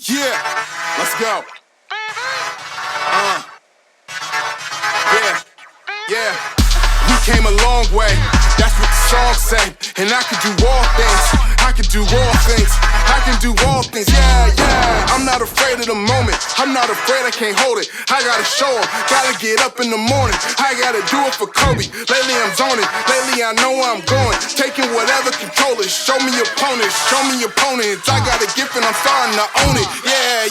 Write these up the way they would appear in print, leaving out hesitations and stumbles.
Yeah, let's go. Yeah. We came a long way. That's what the song say. And I can do all things. I can do all things. I can do all things. Yeah. I'm not afraid of the moment. I'm not afraid I can't hold it. I gotta show 'em. Gotta get up in the morning. I gotta do it for Kobe. Lately I'm zoning. Lately I know where I'm going. Taking whatever control it. Show me opponents. Show me opponents. I got a gift and I'm starting to own it. Yeah.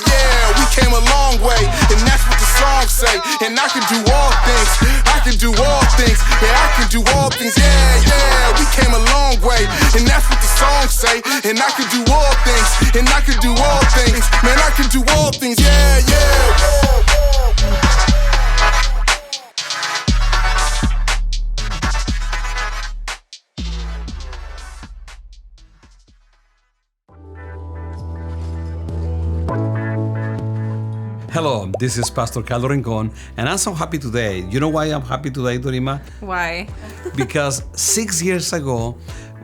We came a long way. And that's what the song say. And I can do all things. I can do all things. Yeah, I can do all things. Yeah. We came a long way. And that's what the song say. And I can do all things. And I can do all things. Man, I can do all things. Yeah. Hello, this is Pastor Carlos Rincon, and I'm so happy today. You know why I'm happy today, Dorima? Why? Because 6 years ago,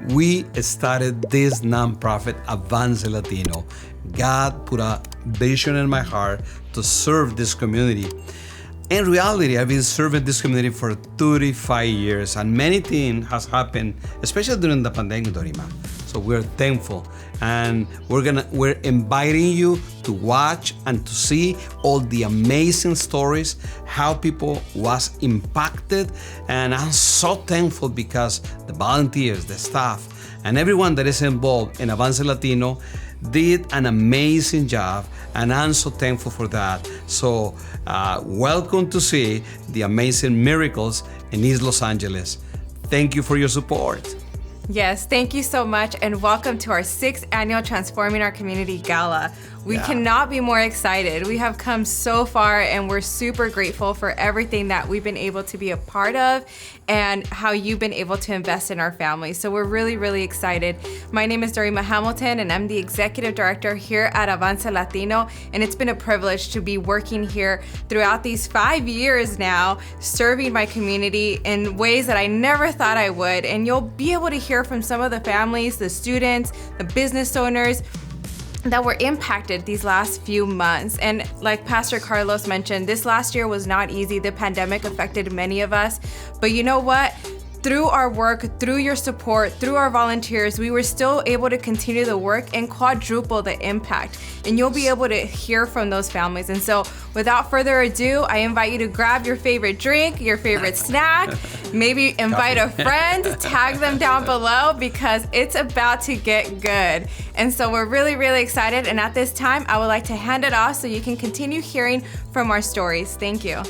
we started this nonprofit, Avance Latino. God put a vision in my heart to serve this community. In reality, I've been serving this community for 35 years, and many things has happened, especially during the pandemic, Dorima. So we're thankful, and we're inviting you to watch and to see all the amazing stories, how people was impacted, and I'm so thankful because the volunteers, the staff, and everyone that is involved in Avance Latino did an amazing job, and I'm so thankful for that. So welcome to see the amazing miracles in East Los Angeles. Thank you for your support. Yes, thank you so much, and welcome to our 6th annual Transforming Our Community Gala. We cannot be more excited. We have come so far, and we're super grateful for everything that we've been able to be a part of and how you've been able to invest in our family. So we're really, really excited. My name is Dorima Hamilton, and I'm the Executive Director here at Avance Latino, and it's been a privilege to be working here throughout these 5 years now, serving my community in ways that I never thought I would. And you'll be able to hear from some of the families, the students, the business owners that were impacted these last few months. And like Pastor Carlos mentioned, this last year was not easy. The pandemic affected many of us, but you know what? Through our work, through your support, through our volunteers, we were still able to continue the work and quadruple the impact. And you'll be able to hear from those families. And so without further ado, I invite you to grab your favorite drink, your favorite snack, maybe invite a friend, tag them down below because it's about to get good. And so we're really, really excited. And at this time, I would like to hand it off so you can continue hearing from our stories. Thank you.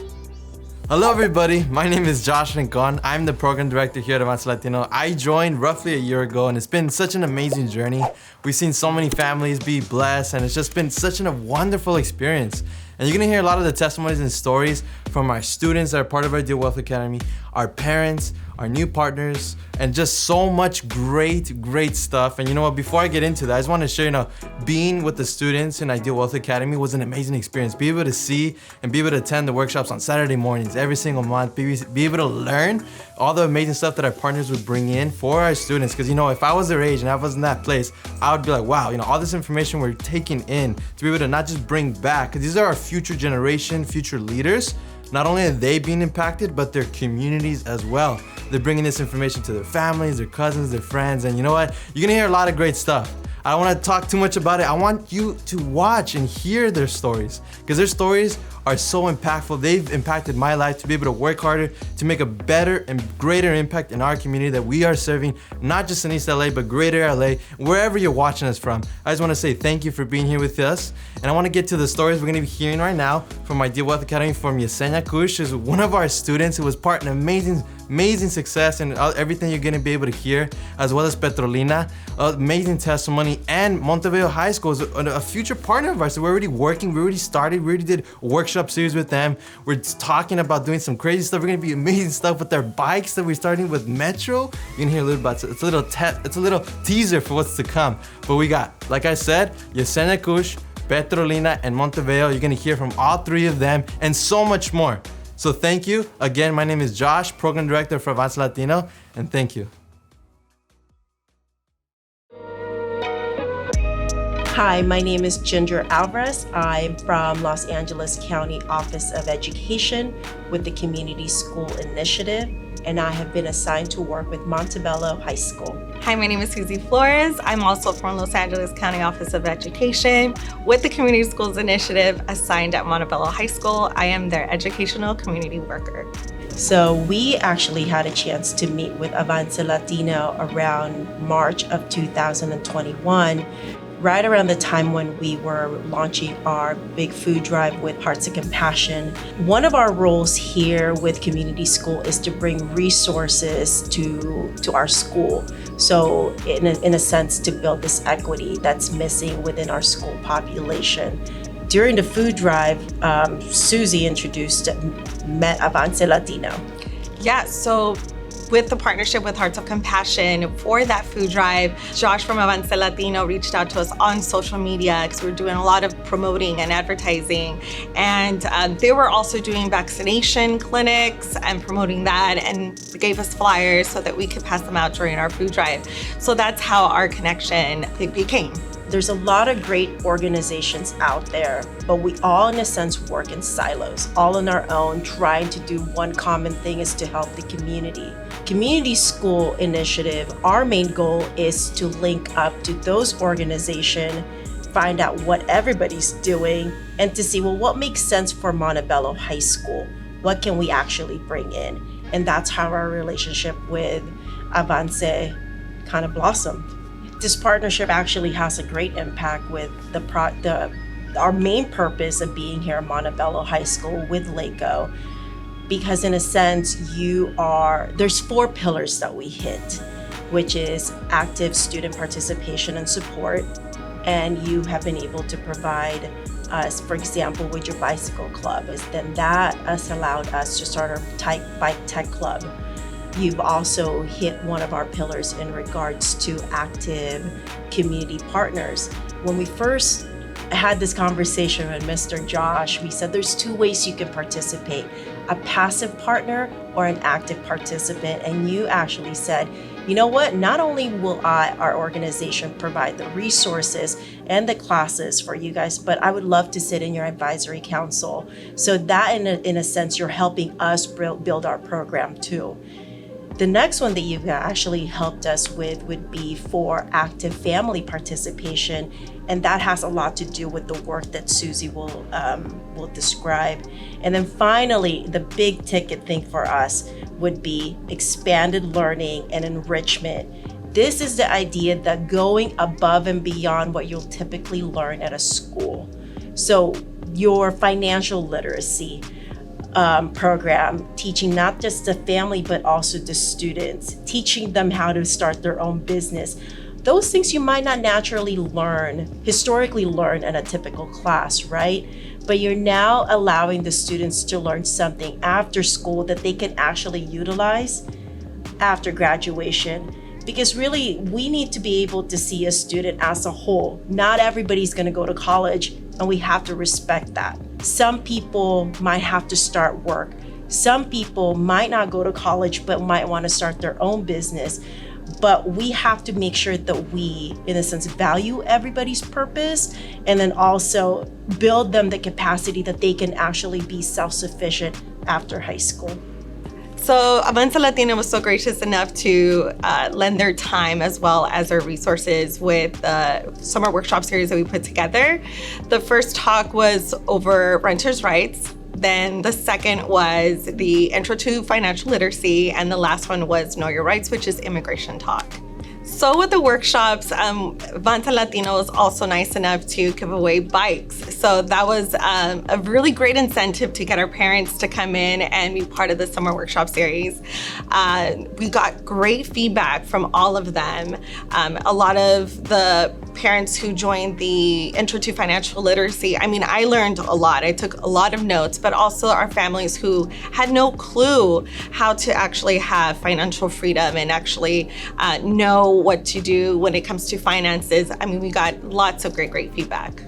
Hello everybody, my name is Josh Rincon. I'm the program director here at Avance Latino. I joined roughly a year ago, and it's been such an amazing journey. We've seen so many families be blessed, and it's just been such a wonderful experience. And you're gonna hear a lot of the testimonies and stories from our students that are part of our Ideal Wealth Academy, our parents, our new partners, and just so much great stuff. And you know what, before I get into that, I just want to share, being with the students in Ideal Wealth Academy was an amazing experience. Be able to see and be able to attend the workshops on Saturday mornings every single month, be able to learn all the amazing stuff that our partners would bring in for our students. Because if I was their age and I was in that place, I would be like, wow, all this information we're taking in to be able to not just bring back, because these are our future generation, future leaders. Not only are they being impacted, but their communities as well. They're bringing this information to their families, their cousins, their friends, and you know what? You're gonna hear a lot of great stuff. I don't wanna talk too much about it. I want you to watch and hear their stories, because their stories are so impactful. They've impacted my life to be able to work harder, to make a better and greater impact in our community that we are serving, not just in East LA, but greater LA, wherever you're watching us from. I just wanna say thank you for being here with us. And I wanna get to the stories we're gonna be hearing right now from my Ideal Wealth Academy, from Yessenia, who's one of our students who was part in amazing success and everything you're gonna be able to hear, as well as Petrolina, amazing testimony, and Montebello High School is a future partner of ours. So we're already working, we already started, we already did workshop series with them. We're talking about doing some crazy stuff. We're gonna be amazing stuff with their bikes that we're starting with Metro. You're gonna hear a little about it. It's a little teaser for what's to come. But we got, like I said, Yessenia, Petrolina, and Montebello. You're gonna hear from all three of them and so much more. So thank you. Again, my name is Josh, Program Director for Avance Latino, and thank you. Hi, my name is Ginger Alvarez. I'm from Los Angeles County Office of Education with the Community School Initiative, and I have been assigned to work with Montebello High School. Hi, my name is Susie Flores. I'm also from Los Angeles County Office of Education with the Community Schools Initiative, assigned at Montebello High School. I am their educational community worker. So we actually had a chance to meet with Avance Latino around March of 2021, right around the time when we were launching our big food drive with Hearts of Compassion. One of our roles here with Community School is to bring resources to our school. So in a sense, to build this equity that's missing within our school population. During the food drive, Susie met Avance Latino. Yeah, so with the partnership with Hearts of Compassion for that food drive, Josh from Avance Latino reached out to us on social media because we're doing a lot of promoting and advertising. And they were also doing vaccination clinics and promoting that, and gave us flyers so that we could pass them out during our food drive. So that's how our connection became. There's a lot of great organizations out there, but we all, in a sense, work in silos, all on our own, trying to do one common thing is to help the community. Community School Initiative, our main goal is to link up to those organizations, find out what everybody's doing, and to see, well, what makes sense for Montebello High School? What can we actually bring in? And that's how our relationship with Avance kind of blossomed. This partnership actually has a great impact with our main purpose of being here at Montebello High School with LACO, because in a sense, there's 4 pillars that we hit, which is active student participation and support. And you have been able to provide us, for example, with your bicycle club, then that has allowed us to start our bike tech club. You've also hit one of our pillars in regards to active community partners. When we first had this conversation with Mr. Josh, we said there's 2 ways you can participate, a passive partner or an active participant. And you actually said, you know what, not only will our organization provide the resources and the classes for you guys, but I would love to sit in your advisory council. So that in a sense, you're helping us build our program too. The next one that you've actually helped us with would be for active family participation, and that has a lot to do with the work that Susie will describe. And then finally, the big ticket thing for us would be expanded learning and enrichment. This is the idea that going above and beyond what you'll typically learn at a school. So your financial literacy program, teaching not just the family, but also the students, teaching them how to start their own business. Those things you might not naturally historically learn in a typical class, right? But you're now allowing the students to learn something after school that they can actually utilize after graduation. Because really, we need to be able to see a student as a whole. Not everybody's gonna go to college, and we have to respect that. Some people might have to start work. Some people might not go to college, but might wanna start their own business. But we have to make sure that we, in a sense, value everybody's purpose, and then also build them the capacity that they can actually be self-sufficient after high school. So Avance Latino was so gracious enough to lend their time as well as their resources with the summer workshop series that we put together. The first talk was over renters' rights. Then the second was the Intro to Financial Literacy. And the last one was Know Your Rights, which is immigration talk. So with the workshops, Avance Latino was also nice enough to give away bikes. So that was a really great incentive to get our parents to come in and be part of the summer workshop series. We got great feedback from all of them. A lot of the parents who joined the Intro to Financial Literacy, I mean, I learned a lot. I took a lot of notes, but also our families who had no clue how to actually have financial freedom and actually know what to do when it comes to finances. I mean, we got lots of great feedback.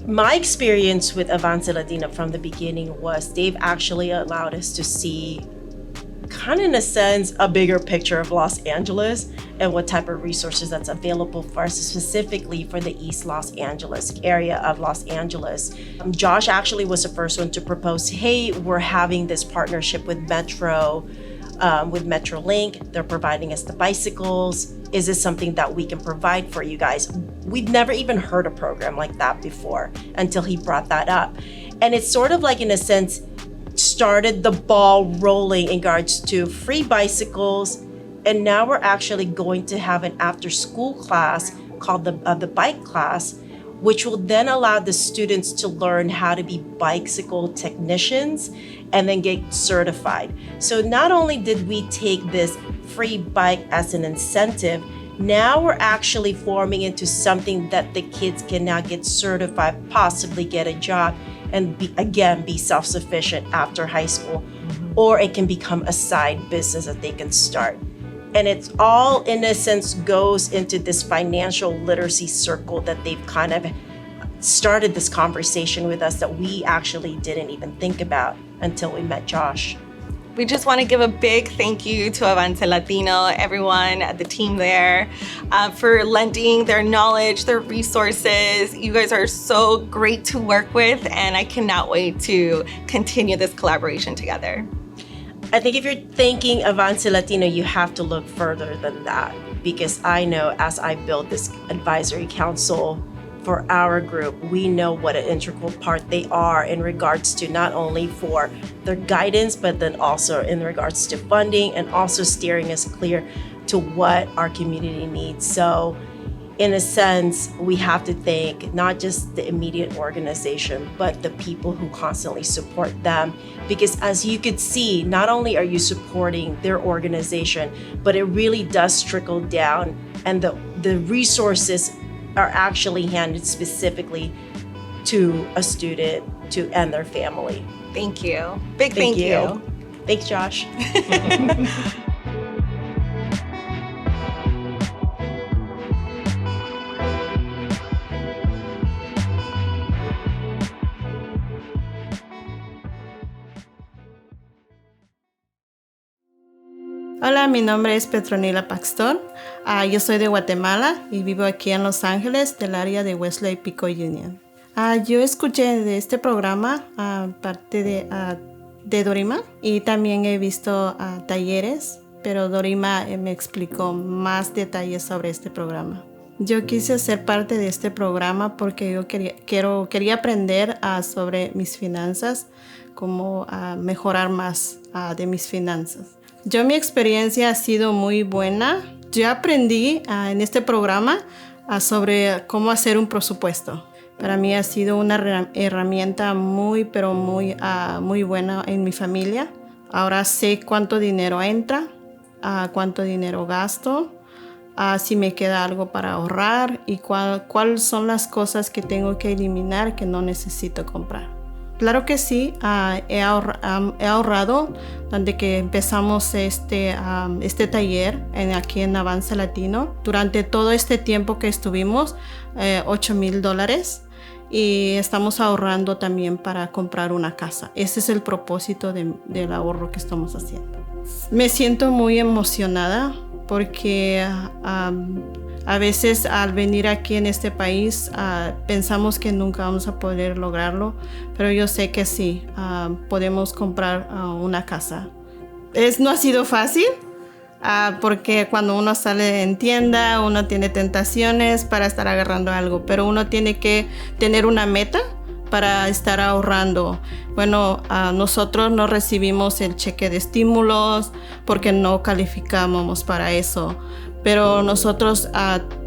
My experience with Avance Latino from the beginning was they've actually allowed us to see kind of in a sense a bigger picture of Los Angeles and what type of resources that's available for us specifically for the East Los Angeles area of Los Angeles. Josh actually was the first one to propose, hey, we're having this partnership with Metrolink. They're providing us the bicycles. Is this something that we can provide for you guys? We've never even heard a program like that before until he brought that up. And it's sort of like, in a sense, started the ball rolling in regards to free bicycles. And now we're actually going to have an after school class called the bike class, which will then allow the students to learn how to be bicycle technicians and then get certified. So not only did we take this free bike as an incentive, now we're actually forming into something that the kids can now get certified, possibly get a job, and be self-sufficient after high school. Or it can become a side business that they can start. And it's all, in a sense, goes into this financial literacy circle that they've kind of started this conversation with us that we actually didn't even think about until we met Josh. We just want to give a big thank you to Avance Latino, everyone at the team there, for lending their knowledge, their resources. You guys are so great to work with, and I cannot wait to continue this collaboration together. I think if you're thinking Avance Latino, you have to look further than that, because I know as I build this advisory council for our group, we know what an integral part they are in regards to not only for their guidance, but then also in regards to funding and also steering us clear to what our community needs. So in a sense, we have to thank not just the immediate organization, but the people who constantly support them. Because as you could see, not only are you supporting their organization, but it really does trickle down, and the resources are actually handed specifically to a student and their family. Thank you. Big thank you. Thanks, Josh. Hola, mi nombre es Petrolina Pastor. Yo soy de Guatemala y vivo aquí en Los Ángeles, del área de Wesley Pico Union. Yo escuché de este programa parte de Dorima, y también he visto talleres, pero Dorima me explicó más detalles sobre este programa. Yo quise ser parte de este programa porque yo quería aprender sobre mis finanzas, cómo mejorar más de mis finanzas. Mi experiencia ha sido muy buena. Yo aprendí en este programa sobre cómo hacer un presupuesto. Para mí ha sido una herramienta muy buena en mi familia. Ahora sé cuánto dinero entra, cuánto dinero gasto, si me queda algo para ahorrar y cuáles son las cosas que tengo que eliminar que no necesito comprar. Claro que sí, he ahorrado desde que empezamos este taller aquí en Avance Latino. Durante todo este tiempo que estuvimos, $8,000, y estamos ahorrando también para comprar una casa. Ese es el propósito del ahorro que estamos haciendo. Me siento muy emocionada porque a veces al venir aquí en este país pensamos que nunca vamos a poder lograrlo, pero yo sé que sí, podemos comprar una casa. No ha sido fácil porque cuando uno sale en tienda, uno tiene tentaciones para estar agarrando algo, pero uno tiene que tener una meta para estar ahorrando. Bueno, nosotros no recibimos el cheque de estímulos porque no calificábamos para eso. Pero nosotros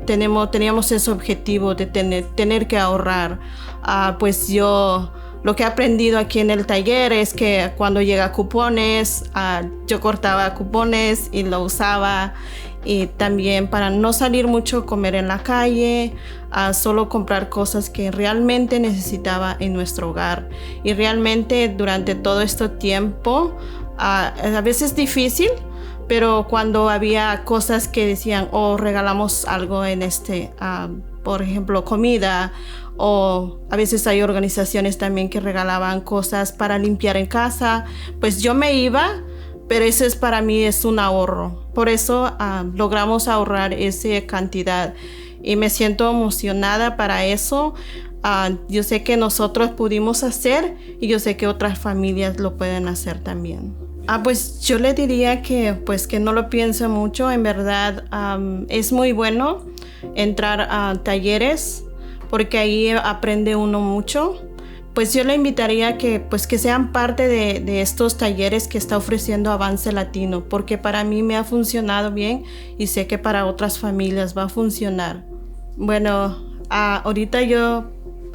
teníamos ese objetivo de tener que ahorrar. Pues yo lo que he aprendido aquí en el taller es que cuando llega cupones, yo cortaba cupones y lo usaba. Y también para no salir mucho a comer en la calle, solo comprar cosas que realmente necesitaba en nuestro hogar. Y realmente durante todo este tiempo, a veces es difícil, pero cuando había cosas que decían, regalamos algo en por ejemplo, comida, o a veces hay organizaciones también que regalaban cosas para limpiar en casa, pues yo me iba pero eso es para mí es un ahorro. Por eso logramos ahorrar esa cantidad y me siento emocionada para eso. Yo sé que nosotros pudimos hacer y yo sé que otras familias lo pueden hacer también. Pues yo le diría que no lo piense mucho. En verdad es muy bueno entrar a talleres porque ahí aprende uno mucho. Pues yo le invitaría que sean parte de estos talleres que está ofreciendo Avance Latino, porque para mí me ha funcionado bien y sé que para otras familias va a funcionar. Bueno, ahorita yo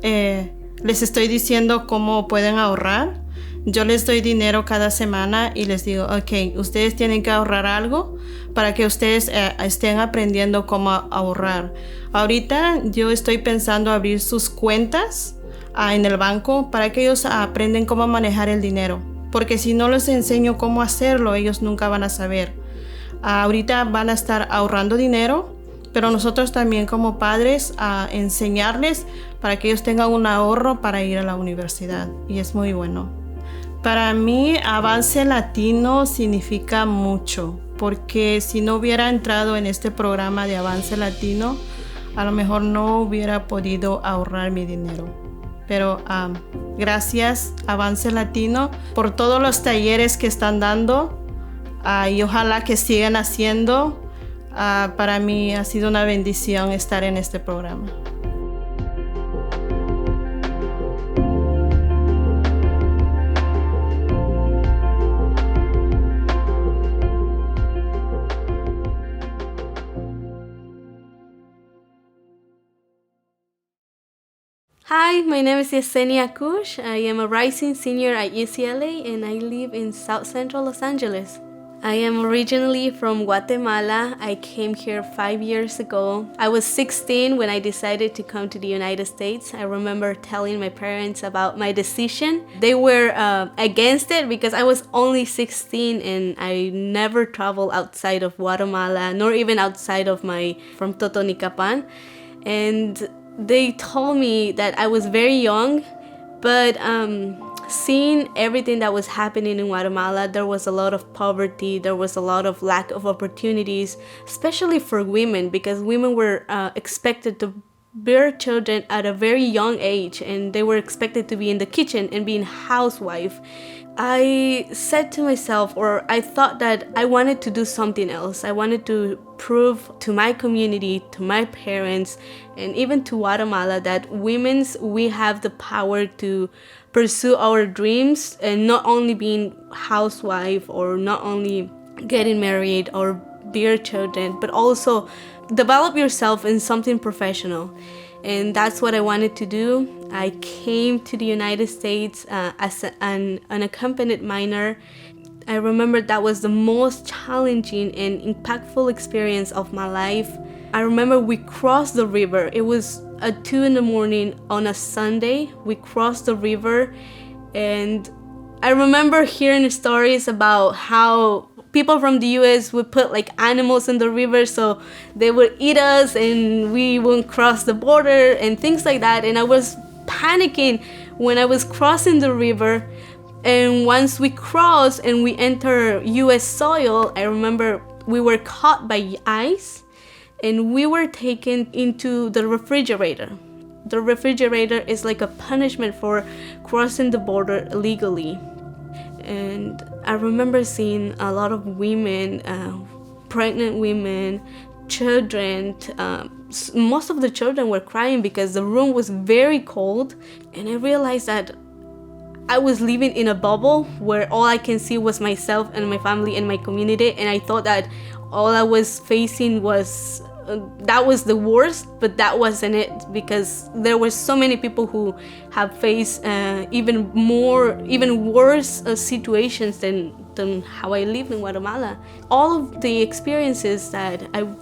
les estoy diciendo cómo pueden ahorrar. Yo les doy dinero cada semana y les digo, ok, ustedes tienen que ahorrar algo para que ustedes estén aprendiendo cómo ahorrar. Ahorita yo estoy pensando abrir sus cuentas en el banco para que ellos aprendan cómo manejar el dinero. Porque si no les enseño cómo hacerlo, ellos nunca van a saber. Ahorita van a estar ahorrando dinero, pero nosotros también como padres enseñarles para que ellos tengan un ahorro para ir a la universidad. Y es muy bueno. Para mí, Avance Latino significa mucho, porque si no hubiera entrado en este programa de Avance Latino, a lo mejor no hubiera podido ahorrar mi dinero. Pero gracias Avance Latino por todos los talleres que están dando y ojalá que sigan haciendo. Para mí ha sido una bendición estar en este programa. Hi, my name is Yessenia. I am a rising senior at UCLA and I live in South Central Los Angeles. I am originally from Guatemala. I came here 5 years ago. I was 16 when I decided to come to the United States. I remember telling my parents about my decision. They were against it because I was only 16 and I never traveled outside of Guatemala, nor even outside of from Totonicapan. And they told me that I was very young, but seeing everything that was happening in Guatemala, there was a lot of poverty, there was a lot of lack of opportunities, especially for women, because women were expected to bear children at a very young age, and they were expected to be in the kitchen and being housewife. I said to myself, or I thought that I wanted to do something else. I wanted to prove to my community, to my parents, and even to Guatemala that we have the power to pursue our dreams and not only being housewife or not only getting married or bear children, but also develop yourself in something professional. And that's what I wanted to do. I came to the United States as an unaccompanied minor. I remember that was the most challenging and impactful experience of my life. I remember we crossed the river. It was at 2 a.m. on a Sunday. We crossed the river, and I remember hearing stories about how people from the US would put like animals in the river so they would eat us and we wouldn't cross the border and things like that. And I was panicking when I was crossing the river. And once we crossed and we enter US soil, I remember we were caught by ice and we were taken into the refrigerator. The refrigerator is like a punishment for crossing the border illegally. And I remember seeing a lot of women, pregnant women, children. Most of the children were crying because the room was very cold. And I realized that I was living in a bubble where all I can see was myself and my family and my community. And I thought that all I was facing was that was the worst, but that wasn't it, because there were so many people who have faced even worse situations than how I lived in Guatemala. All of the experiences that I've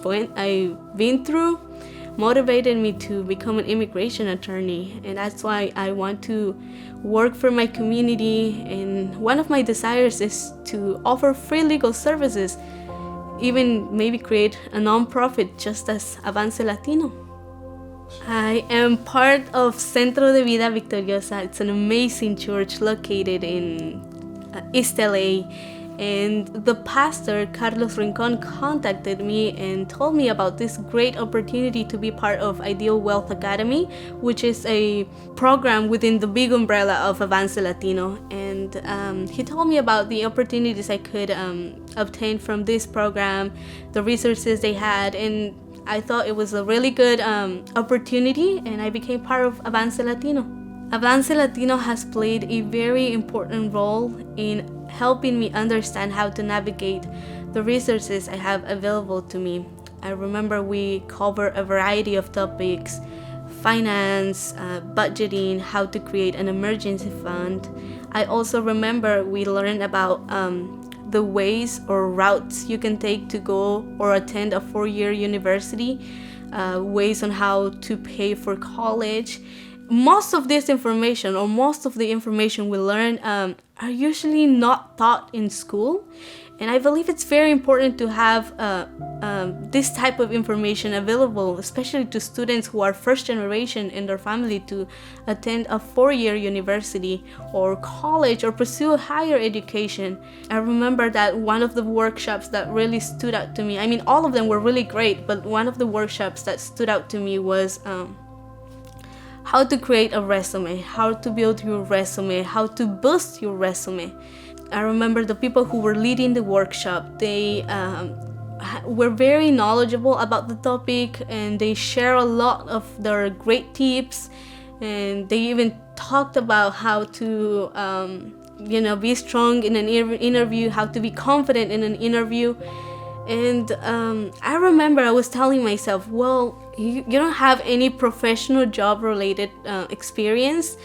been through motivated me to become an immigration attorney, and that's why I want to work for my community. And one of my desires is to offer free legal services, even maybe create a non-profit just as Avance Latino. I am part of Centro de Vida Victoriosa. It's an amazing church located in East LA. And the pastor, Carlos Rincon, contacted me and told me about this great opportunity to be part of Ideal Wealth Academy, which is a program within the big umbrella of Avance Latino. And he told me about the opportunities I could obtain from this program, the resources they had, and I thought it was a really good opportunity, and I became part of Avance Latino. Avance Latino has played a very important role in helping me understand how to navigate the resources I have available to me. I remember we cover a variety of topics: finance, budgeting, how to create an emergency fund. I also remember we learned about the ways or routes you can take to go or attend a 4-year university, ways on how to pay for college. Most of this information, or most of the information we learn, are usually not taught in school. And I believe it's very important to have this type of information available, especially to students who are first generation in their family, to attend a 4-year university or college or pursue higher education. I remember that one of the workshops that really stood out to me, I mean, all of them were really great, but one of the workshops that stood out to me was how to create a resume, how to build your resume, how to boost your resume. I remember the people who were leading the workshop, they were very knowledgeable about the topic, and they share a lot of their great tips, and they even talked about how to be strong in an interview, how to be confident in an interview. And I remember I was telling myself, well, you don't have any professional job related experience.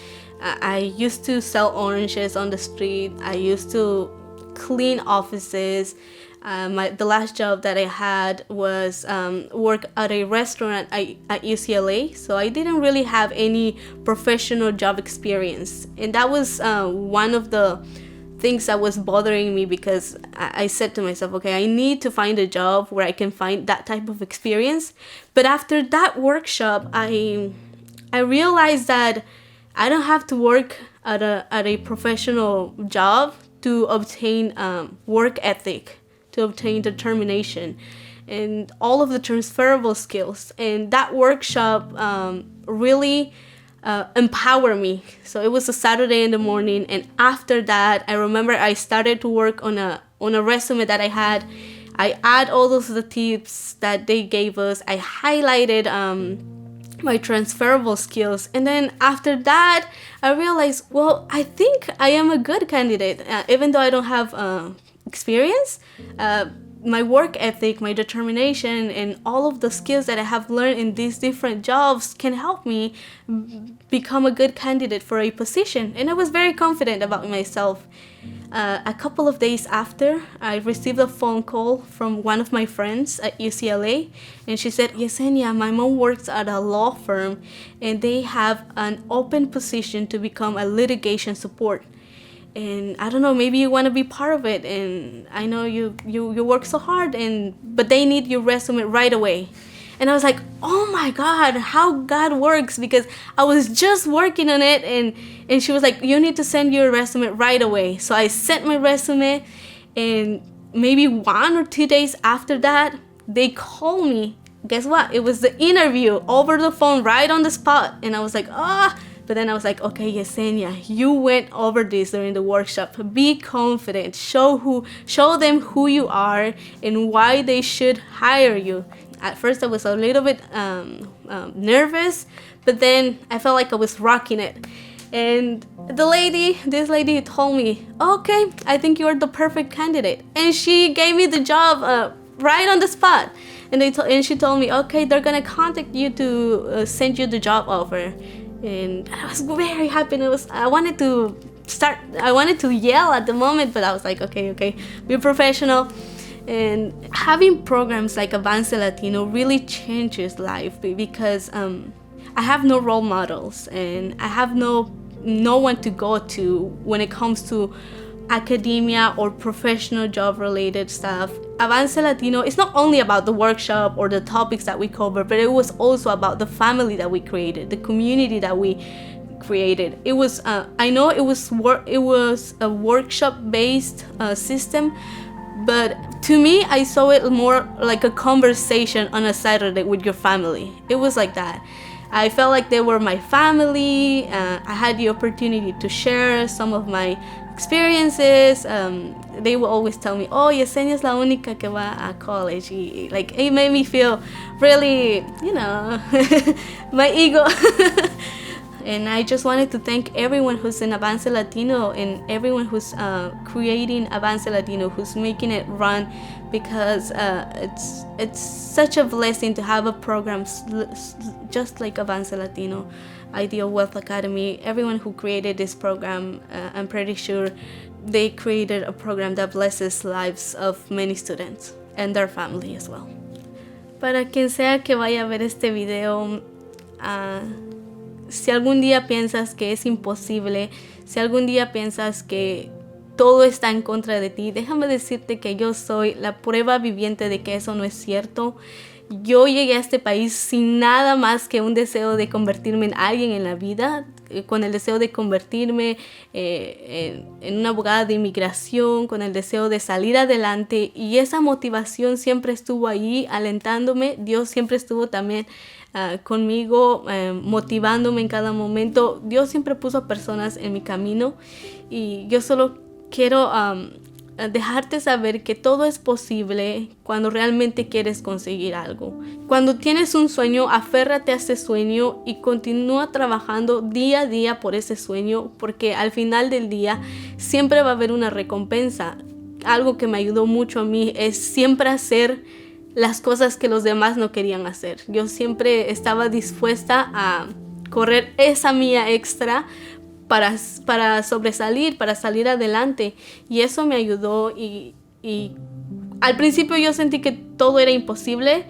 I used to sell oranges on the street. I used to clean offices. The last job that I had was work at a restaurant at UCLA. So I didn't really have any professional job experience. And that was one of the things that was bothering me, because I said to myself, okay, I need to find a job where I can find that type of experience. But after that workshop, I realized that I don't have to work at a professional job to obtain work ethic, to obtain determination, and all of the transferable skills. And that workshop really empower me. So it was a Saturday in the morning, and after that, I remember I started to work on a resume that I had. I add all those the tips that they gave us. I highlighted my transferable skills, and then after that, I realized, well, I think I am a good candidate, even though I don't have experience. My work ethic, my determination, and all of the skills that I have learned in these different jobs can help me become a good candidate for a position. And I was very confident about myself. A couple of days after, I received a phone call from one of my friends at UCLA, and she said, Yessenia, my mom works at a law firm, and they have an open position to become a litigation support. And I don't know, maybe you want to be part of it, and I know you work so hard, but they need your resume right away. And I was like, oh my God, how God works, because I was just working on it, and she was like, you need to send your resume right away. So I sent my resume, and maybe 1 or 2 days after that, they called me. Guess what? It was the interview over the phone, right on the spot. And I was like, But then I was like, okay, Yessenia, you went over this during the workshop. Be confident. Show them who you are and why they should hire you. At first, I was a little bit nervous, but then I felt like I was rocking it. And this lady told me, okay, I think you're the perfect candidate. And she gave me the job right on the spot. And she told me, okay, they're gonna contact you to send you the job offer. And I was very happy. I wanted to yell at the moment, but I was like, okay, be professional. And having programs like Avance Latino really changes life, because I have no role models, and I have no one to go to when it comes to academia or professional job related stuff. Avance Latino is not only about the workshop or the topics that we cover, but it was also about the family that we created, the community that we created. It was I know it was a workshop-based system, but to me, I saw it more like a conversation on a Saturday with your family. It was like that. I felt like they were my family. I had the opportunity to share some of my experiences. They would always tell me, oh, Yessenia es la única que va a college. Like, it made me feel really, my ego. And I just wanted to thank everyone who's in Avance Latino and everyone who's creating Avance Latino, who's making it run, because it's such a blessing to have a program just like Avance Latino, Ideal Wealth Academy. Everyone who created this program, I'm pretty sure they created a program that blesses lives of many students and their family as well. Para quien sea que vaya a ver este video, si algún día piensas que es imposible, si algún día piensas que todo está en contra de ti, déjame decirte que yo soy la prueba viviente de que eso no es cierto. Yo llegué a este país sin nada más que un deseo de convertirme en alguien en la vida, con el deseo de convertirme en una abogada de inmigración, con el deseo de salir adelante, y esa motivación siempre estuvo ahí alentándome. Dios siempre estuvo también conmigo, motivándome en cada momento. Dios siempre puso personas en mi camino, y yo solo quiero dejarte saber que todo es posible cuando realmente quieres conseguir algo. Cuando tienes un sueño, aférrate a ese sueño y continúa trabajando día a día por ese sueño, porque al final del día siempre va a haber una recompensa. Algo que me ayudó mucho a mí es siempre hacer las cosas que los demás no querían hacer. Yo siempre estaba dispuesta a correr esa milla extra para sobresalir, para salir adelante, y eso me ayudó. Y al principio yo sentí que todo era imposible,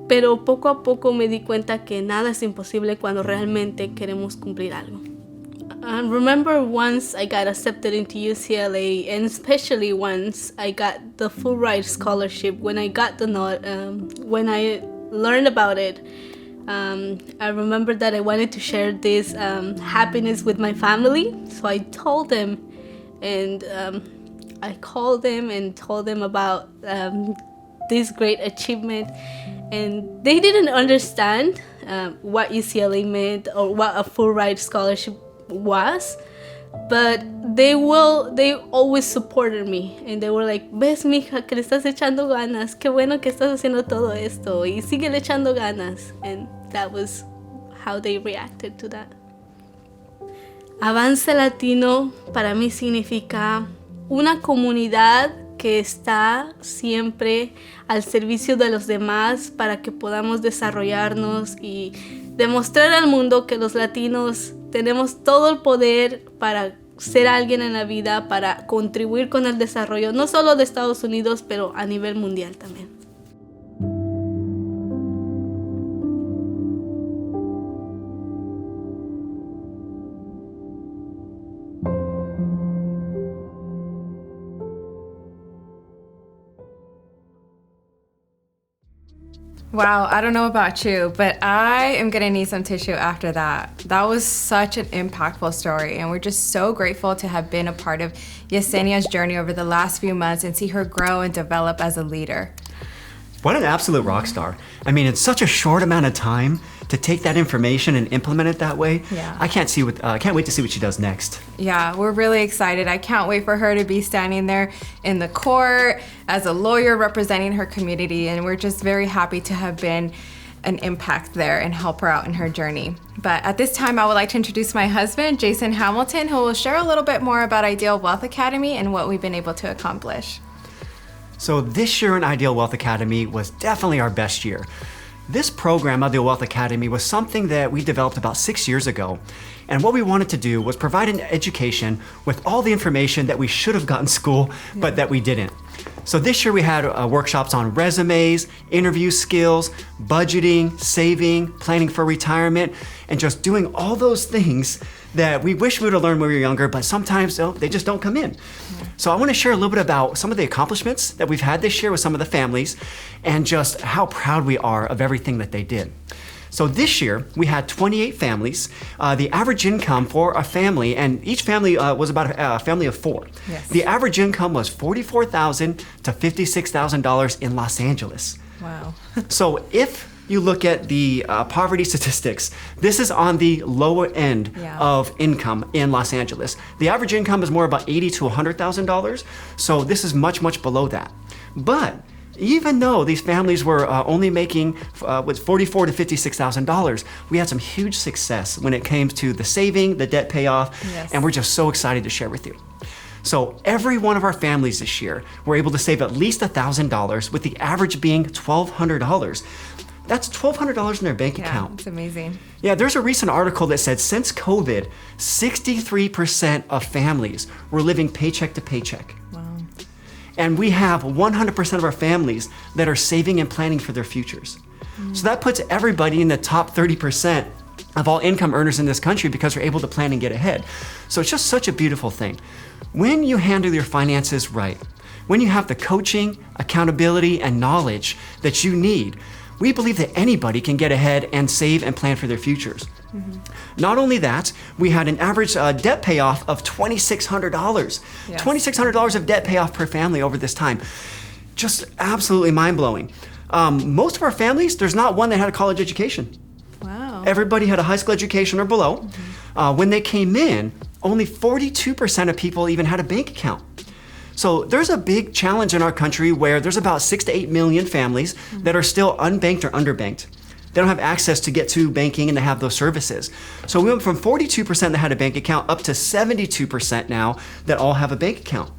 pero poco a poco me di cuenta que nada es imposible cuando realmente queremos cumplir algo. I remember once I got accepted into UCLA, and especially once I got the full ride scholarship. When I got the note, when I learned about it, I remember that I wanted to share this happiness with my family. So I told them, and I called them and told them about this great achievement. And they didn't understand what UCLA meant or what a full ride scholarship was, but they always supported me, and they were like, ves mija que le estás echando ganas, qué bueno que estás haciendo todo esto y sigue echando ganas. And that was how they reacted to that. Avance Latino para mí significa una comunidad que está siempre al servicio de los demás para que podamos desarrollarnos y demostrar al mundo que los latinos tenemos todo el poder para ser alguien en la vida, para contribuir con el desarrollo, no solo de Estados Unidos, pero a nivel mundial también. Wow, I don't know about you, but I am gonna need some tissue after that. That was such an impactful story, and we're just so grateful to have been a part of Yessenia's journey over the last few months and see her grow and develop as a leader. What an absolute rock star. I mean, in such a short amount of time to take that information and implement it that way. Yeah. I can't wait to see what she does next. Yeah, we're really excited. I can't wait for her to be standing there in the court as a lawyer representing her community, and we're just very happy to have been an impact there and help her out in her journey. But at this time, I would like to introduce my husband, Jason Hamilton, who will share a little bit more about Ideal Wealth Academy and what we've been able to accomplish. So this year in Ideal Wealth Academy was definitely our best year. This program, Ideal Wealth Academy, was something that we developed about 6 years ago. And what we wanted to do was provide an education with all the information that we should have gotten in school, but that we didn't. So this year we had workshops on resumes, interview skills, budgeting, saving, planning for retirement, and just doing all those things that we wish we would have learned when we were younger, but sometimes they just don't come in. So I want to share a little bit about some of the accomplishments that we've had this year with some of the families and just how proud we are of everything that they did. So this year, we had 28 families. The average income for a family, and each family was about a family of 4. Yes. The average income was $44,000 to $56,000 in Los Angeles. Wow. So if you look at the poverty statistics, this is on the lower end of income in Los Angeles. The average income is more about $80,000 to $100,000. So this is much, much below that. But even though these families were only making with $44,000 to $56,000, we had some huge success when it came to the saving, the debt payoff, and we're just so excited to share with you. So every one of our families this year were able to save at least $1,000, with the average being $1,200. That's $1,200 in their bank account. It's amazing. Yeah, there's a recent article that said since COVID, 63% of families were living paycheck to paycheck. Wow. And we have 100% of our families that are saving and planning for their futures. So that puts everybody in the top 30% of all income earners in this country because they're able to plan and get ahead. So it's just such a beautiful thing. When you handle your finances right, when you have the coaching, accountability, and knowledge that you need, we believe that anybody can get ahead and save and plan for their futures. Not only that, we had an average debt payoff of $2,600. Yes. $2,600 of debt payoff per family over this time. Just absolutely mind-blowing. Most of our families, there's not one that had a college education. Wow. Everybody had a high school education or below. When they came in, only 42% of people even had a bank account. So there's a big challenge in our country where there's about 6 to 8 million families that are still unbanked or underbanked. They don't have access to get to banking and to have those services. So we went from 42% that had a bank account up to 72% now that all have a bank account.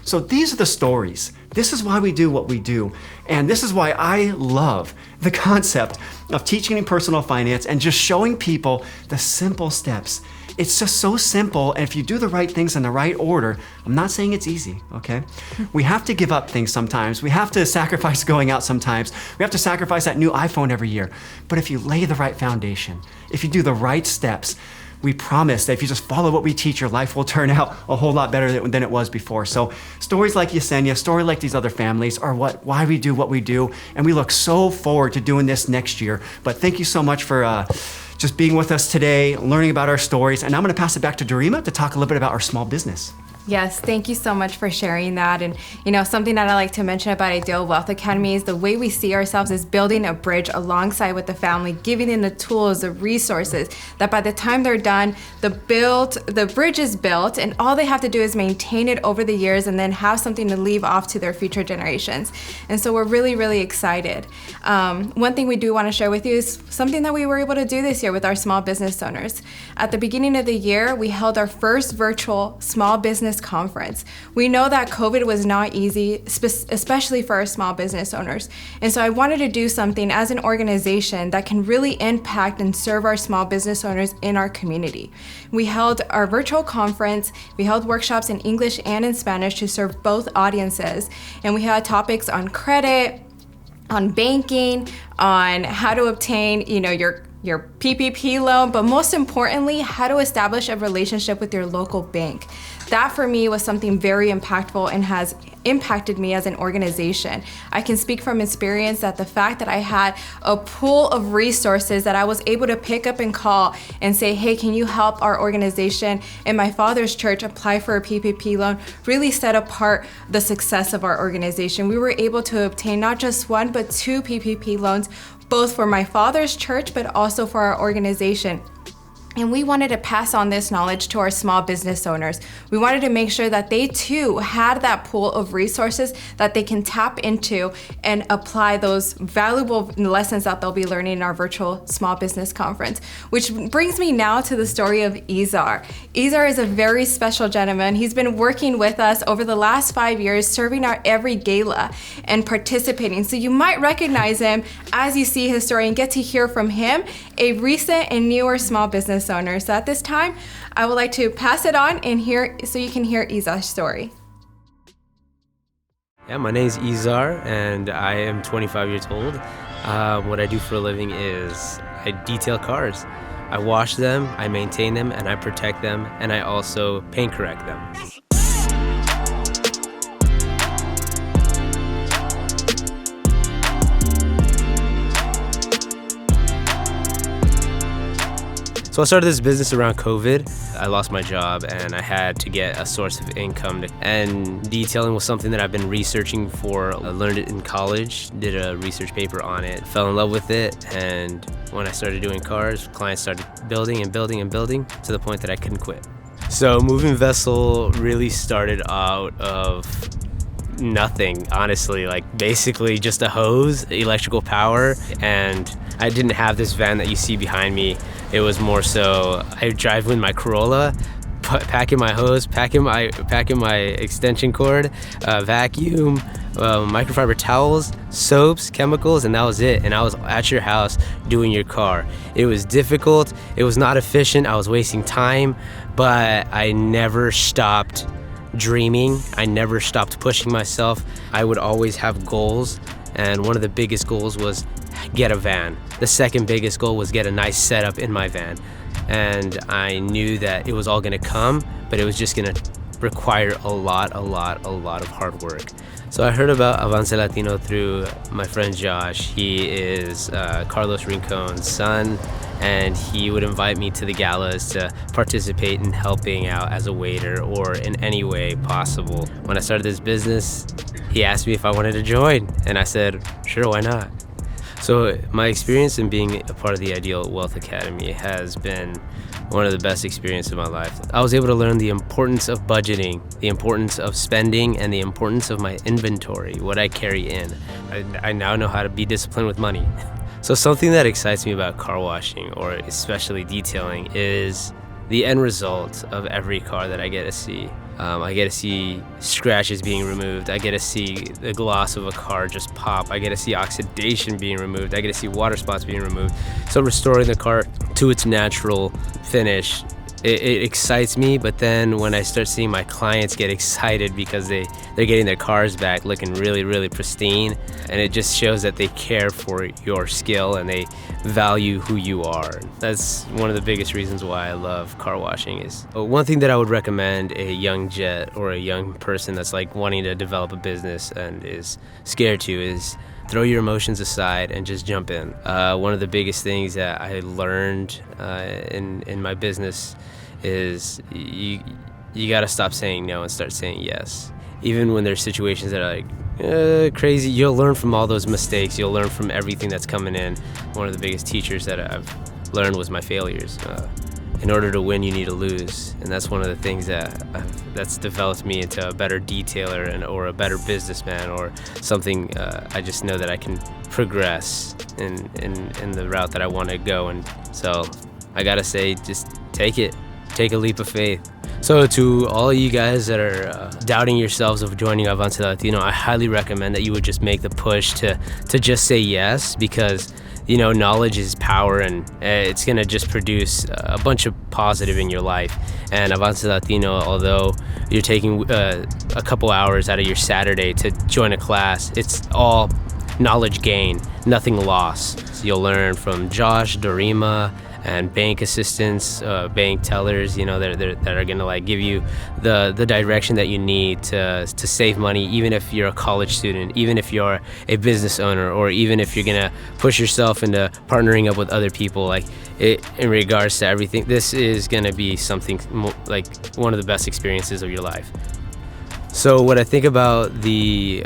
So these are the stories. This is why we do what we do. And this is why I love the concept of teaching in personal finance and just showing people the simple steps. It's just so simple, and if you do the right things in the right order, I'm not saying it's easy, okay? We have to give up things sometimes. We have to sacrifice going out sometimes. We have to sacrifice that new iPhone every year. But if you lay the right foundation, if you do the right steps, we promise that if you just follow what we teach, your life will turn out a whole lot better than it was before. So stories like Yessenia, stories like these other families are why we do what we do, and we look so forward to doing this next year. But thank you so much for just being with us today, learning about our stories. And I'm gonna pass it back to Dorima to talk a little bit about our small business. Yes, thank you so much for sharing that. And something that I like to mention about Ideal Wealth Academy is the way we see ourselves is building a bridge alongside with the family, giving them the tools, the resources, that by the time they're done, the bridge is built, and all they have to do is maintain it over the years and then have something to leave off to their future generations. And so we're really, really excited. One thing we do want to share with you is something that we were able to do this year with our small business owners. At the beginning of the year, we held our first virtual small business conference. We know that COVID was not easy, especially for our small business owners. And so I wanted to do something as an organization that can really impact and serve our small business owners in our community. We held our virtual conference. We held workshops in English and in Spanish to serve both audiences. And we had topics on credit, on banking, on how to obtain, your PPP loan, but most importantly, how to establish a relationship with your local bank. That for me was something very impactful and has impacted me as an organization. I can speak from experience that the fact that I had a pool of resources that I was able to pick up and call and say, hey, can you help our organization and my father's church apply for a PPP loan, really set apart the success of our organization. We were able to obtain not just one, but 2 PPP loans, both for my father's church, but also for our organization. And we wanted to pass on this knowledge to our small business owners. We wanted to make sure that they too had that pool of resources that they can tap into and apply those valuable lessons that they'll be learning in our virtual small business conference. Which brings me now to the story of Izhar. Izhar is a very special gentleman. He's been working with us over the last 5 years, serving our every gala and participating. So you might recognize him as you see his story and get to hear from him, a recent and newer small business owner. So at this time, I would like to pass it on and hear so you can hear Izhar's story. Yeah, my name is Izhar and I am 25 years old. What I do for a living is I detail cars. I wash them, I maintain them, and I protect them, and I also paint correct them. So I started this business around COVID. I lost my job and I had to get a source of income. And detailing was something that I've been researching for. I learned it in college, did a research paper on it, fell in love with it, and when I started doing cars, clients started building and building and building to the point that I couldn't quit. So Moving Vessel really started out of nothing, honestly, like basically just a hose, electrical power, and I didn't have this van that you see behind me. It was more so I drive with my Corolla, packing my hose, packing my extension cord, vacuum, microfiber towels, soaps, chemicals, and that was it. And I was at your house doing your car. It was difficult, it was not efficient, I was wasting time, but I never stopped dreaming. I never stopped pushing myself. I would always have goals, and one of the biggest goals was get a van. The second biggest goal was get a nice setup in my van. And I knew that it was all gonna come, but it was just gonna require a lot of hard work. So I heard about Avance Latino through my friend Josh. He is Carlos Rincon's son, and he would invite me to the galas to participate in helping out as a waiter or in any way possible. When I started this business, he asked me if I wanted to join, and I said, sure, why not? So my experience in being a part of the Ideal Wealth Academy has been one of the best experiences of my life. I was able to learn the importance of budgeting, the importance of spending, and the importance of my inventory, what I carry in. I now know how to be disciplined with money. So something that excites me about car washing, or especially detailing, is the end result of every car that I get to see. I get to see scratches being removed. I get to see the gloss of a car just pop. I get to see oxidation being removed. I get to see water spots being removed. So restoring the car to its natural finish, it excites me. But then when I start seeing my clients get excited because they're getting their cars back looking really pristine, and it just shows that they care for your skill and they value who you are. That's one of the biggest reasons why I love car washing. Is one thing that I would recommend a young jet or a young person that's like wanting to develop a business and is scared to is throw your emotions aside and just jump in. One of the biggest things that I learned in my business is you gotta stop saying no and start saying yes. Even when there's situations that are like crazy, you'll learn from all those mistakes. You'll learn from everything that's coming in. One of the biggest teachers that I've learned was my failures. In order to win, you need to lose, and that's one of the things that's developed me into a better detailer or a better businessman or something. I just know that I can progress in the route that I want to go, and so I gotta say, just take it. Take a leap of faith. So to all you guys that are doubting yourselves of joining Avance Latino, I highly recommend that you would just make the push to just say yes, because knowledge is power, and it's gonna just produce a bunch of positive in your life. And Avance Latino, although you're taking a couple hours out of your Saturday to join a class, it's all knowledge gain, nothing lost. So you'll learn from Josh, Dorima, and bank assistants, bank tellers, that are gonna like give you the direction that you need to save money, even if you're a college student, even if you're a business owner, or even if you're gonna push yourself into partnering up with other people. Like in regards to everything, this is gonna be something like one of the best experiences of your life. So what I think about the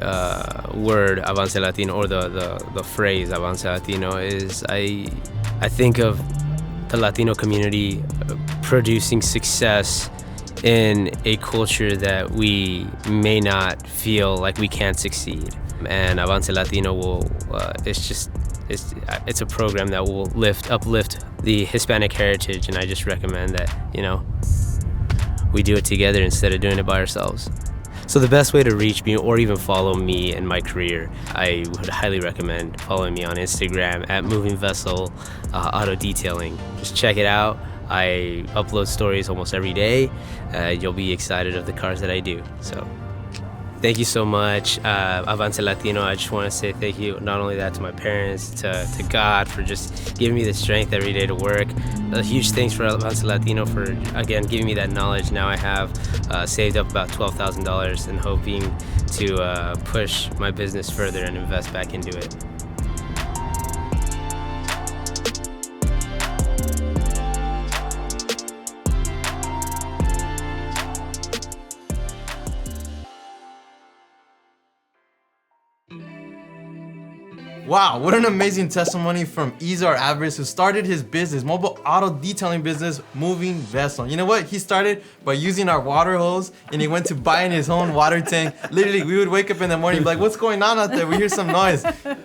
word Avance Latino, or the phrase Avance Latino, is I think of the Latino community producing success in a culture that we may not feel like we can succeed. And Avance Latino it's a program that will uplift the Hispanic heritage, and I just recommend that we do it together instead of doing it by ourselves. So the best way to reach me or even follow me in my career, I would highly recommend following me on Instagram at Moving Vessel Auto Detailing. Just check it out. I upload stories almost every day. You'll be excited of the cars that I do. So thank you so much, Avance Latino. I just want to say thank you, not only that to my parents, to God for just giving me the strength every day to work. A huge thanks for Avance Latino for, again, giving me that knowledge. Now I have saved up about $12,000 and hoping to push my business further and invest back into it. Wow, what an amazing testimony from Izhar Avance, who started his business, mobile auto detailing business, Moving Vessel. You know what? He started by using our water hose, and he went to buying his own water tank. Literally, we would wake up in the morning and be like, what's going on out there? We hear some noise.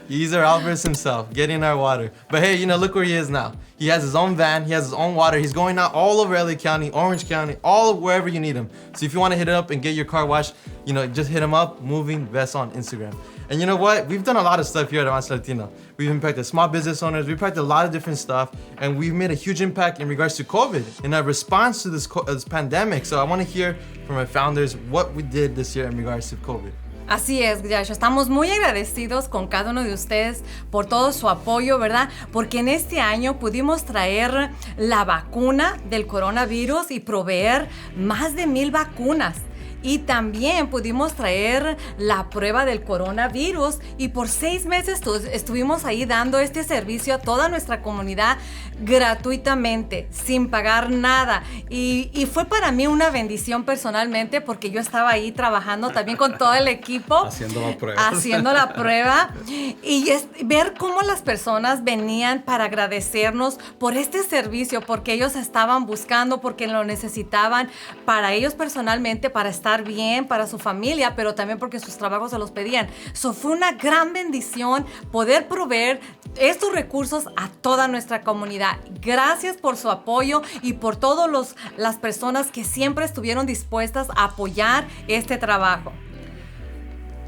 Izhar Avance himself, getting our water. But hey, look where he is now. He has his own van, he has his own water. He's going out all over LA County, Orange County, all wherever you need him. So if you want to hit it up and get your car washed, just hit him up, Moving Vessel on Instagram. And you know what? We've done a lot of stuff here at Avance Latino. We've impacted small business owners, we've impacted a lot of different stuff, and we've made a huge impact in regards to COVID, in our response to this pandemic. So I want to hear from our founders what we did this year in regards to COVID. Así es, Josh. Estamos muy agradecidos con cada uno de ustedes por todo su apoyo, ¿verdad? Porque en este año pudimos traer la vacuna del coronavirus y proveer más de 1,000 vacunas. Y también pudimos traer la prueba del coronavirus y por 6 meses estuvimos ahí dando este servicio a toda nuestra comunidad gratuitamente, sin pagar nada. Y fue para mí una bendición personalmente porque yo estaba ahí trabajando también con todo el equipo. Haciendo la prueba. Haciendo la prueba. Y ver cómo las personas venían para agradecernos por este servicio, porque ellos estaban buscando, porque lo necesitaban para ellos personalmente, para estar bien, para su familia, pero también porque sus trabajos se los pedían. Fue una gran bendición poder proveer estos recursos a toda nuestra comunidad. Gracias por su apoyo y por todas las personas que siempre estuvieron dispuestas a apoyar este trabajo.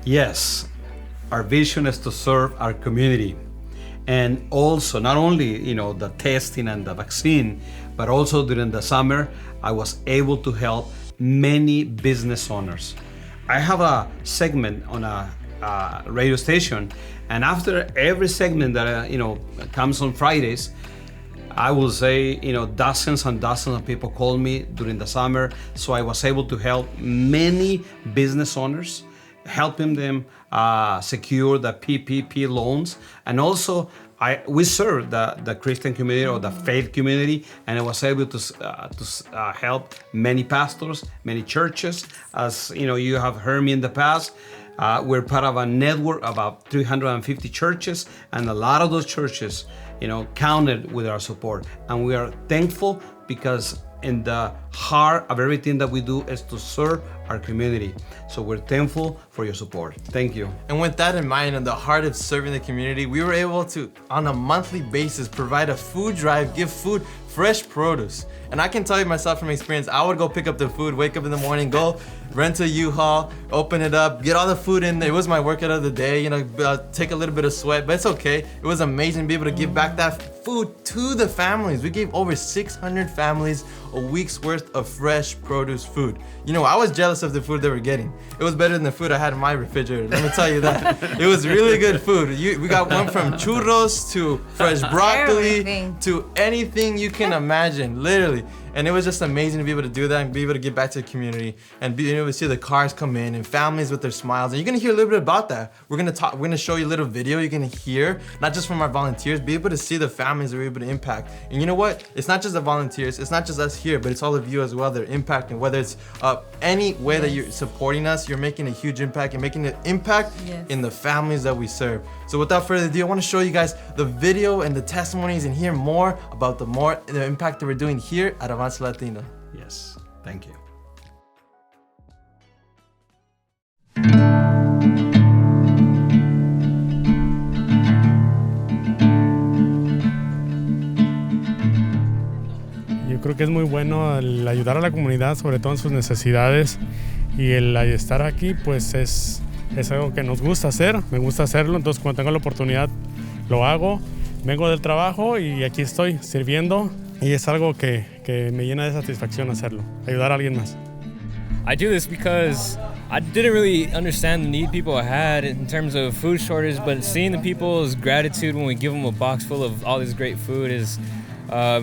Yes, our vision is to serve our community. And also, not only, the testing and the vaccine, but also during the summer, I was able to help many business owners. I have a segment on a radio station, and after every segment that comes on Fridays, I will say dozens and dozens of people call me during the summer. So I was able to help many business owners, helping them secure the PPP loans, and also we serve the Christian community or the faith community, and I was able to help many pastors, many churches. As you have heard me in the past, we're part of a network of about 350 churches, and a lot of those churches, counted with our support, and we are thankful because in the heart of everything that we do is to serve our community. So we're thankful for your support. Thank you. And with that in mind, in the heart of serving the community, we were able to, on a monthly basis, provide a food drive, give food, fresh produce. And I can tell you myself from experience, I would go pick up the food, wake up in the morning, go rent a U-Haul, open it up, get all the food in there. It was my workout of the day, take a little bit of sweat, but it's okay. It was amazing to be able to give back that food to the families. We gave over 600 families a week's worth of fresh produce food. I was jealous of the food they were getting. It was better than the food I had in my refrigerator, let me tell you that. It was really good food. We got one from churros to fresh broccoli to anything you can imagine, literally. And it was just amazing to be able to do that and be able to give back to the community and be able to see the cars come in and families with their smiles. And you're gonna hear a little bit about that. We're gonna show you a little video you're gonna hear, not just from our volunteers, be able to see the families that we're able to impact. And you know what? It's not just the volunteers, it's not just us here, but it's all of you as well that are impacting. Whether it's any way that you're supporting us, you're making a huge impact and making an impact in the families that we serve. So without further ado, I wanna show you guys the video and the testimonies and hear more about the impact that we're doing here at Avance Latino. Yes, thank you. Yo creo que es muy bueno el ayudar a la comunidad, sobre todo en sus necesidades, y el estar aquí pues es algo que nos gusta hacer, me gusta hacerlo, entonces cuando tengo la oportunidad lo hago. Vengo del trabajo y aquí estoy sirviendo y es algo que me llena de satisfacción hacerlo, ayudar a alguien más. I do this because I didn't really understand the need people had in terms of food shortage, but seeing the people's gratitude when we give them a box full of all this great food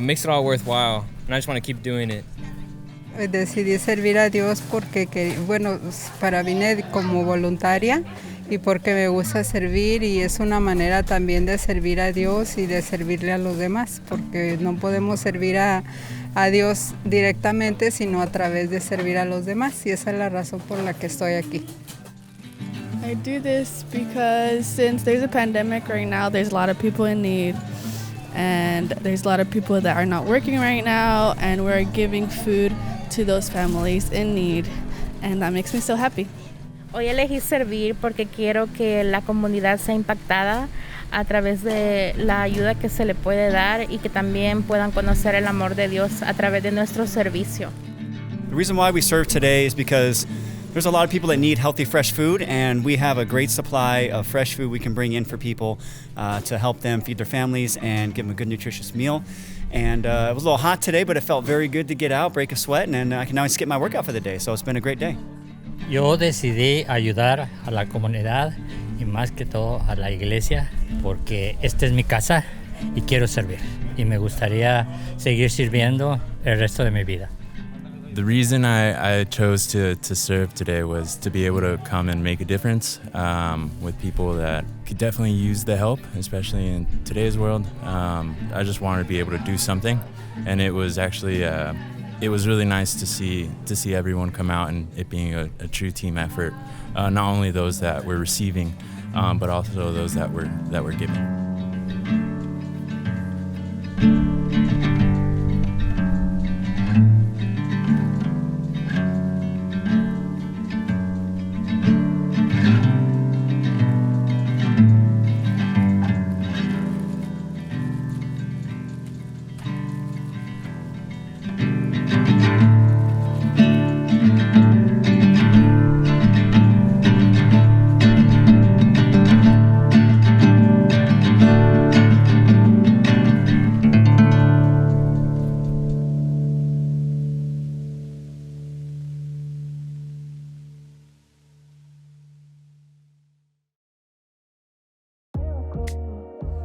makes it all worthwhile, and I just want to keep doing it. Decidí servir a Dios porque, vine como voluntaria y porque me gusta servir y es una manera también de servir a Dios y de servirle a los demás, porque no podemos servir a Dios directamente, sino a través de servir a los demás, y esa es la razón por la que estoy aquí. I do this because since there's a pandemic right now, there's a lot of people in need. And there's a lot of people that are not working right now, and we're giving food to those families in need. And that makes me so happy. Hoy elegí servir porque quiero que la comunidad sea impactada a través de la ayuda que se le puede dar y que también puedan conocer el amor de Dios a través de nuestro servicio. The reason why we serve today is because there's a lot of people that need healthy, fresh food, and we have a great supply of fresh food we can bring in for people to help them feed their families and give them a good, nutritious meal. And it was a little hot today, but it felt very good to get out, break a sweat, and I can now skip my workout for the day, so it's been a great day. Yo decidí ayudar a la comunidad y más que todo a la iglesia porque esta es mi casa y quiero servir. Y me gustaría seguir sirviendo el resto de mi vida. The reason I chose to serve today was to be able to come and make a difference with people that could definitely use the help, especially in today's world. I just wanted to be able to do something, and it was actually it was really nice to see everyone come out and it being a true team effort. Not only those that were receiving, but also those that were giving.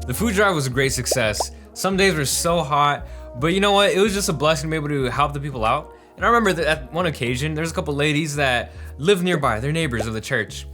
The food drive was a great success. Some days were so hot, but you know what? It was just a blessing to be able to help the people out. And I remember that at one occasion, there's a couple ladies that live nearby, they're neighbors of the church.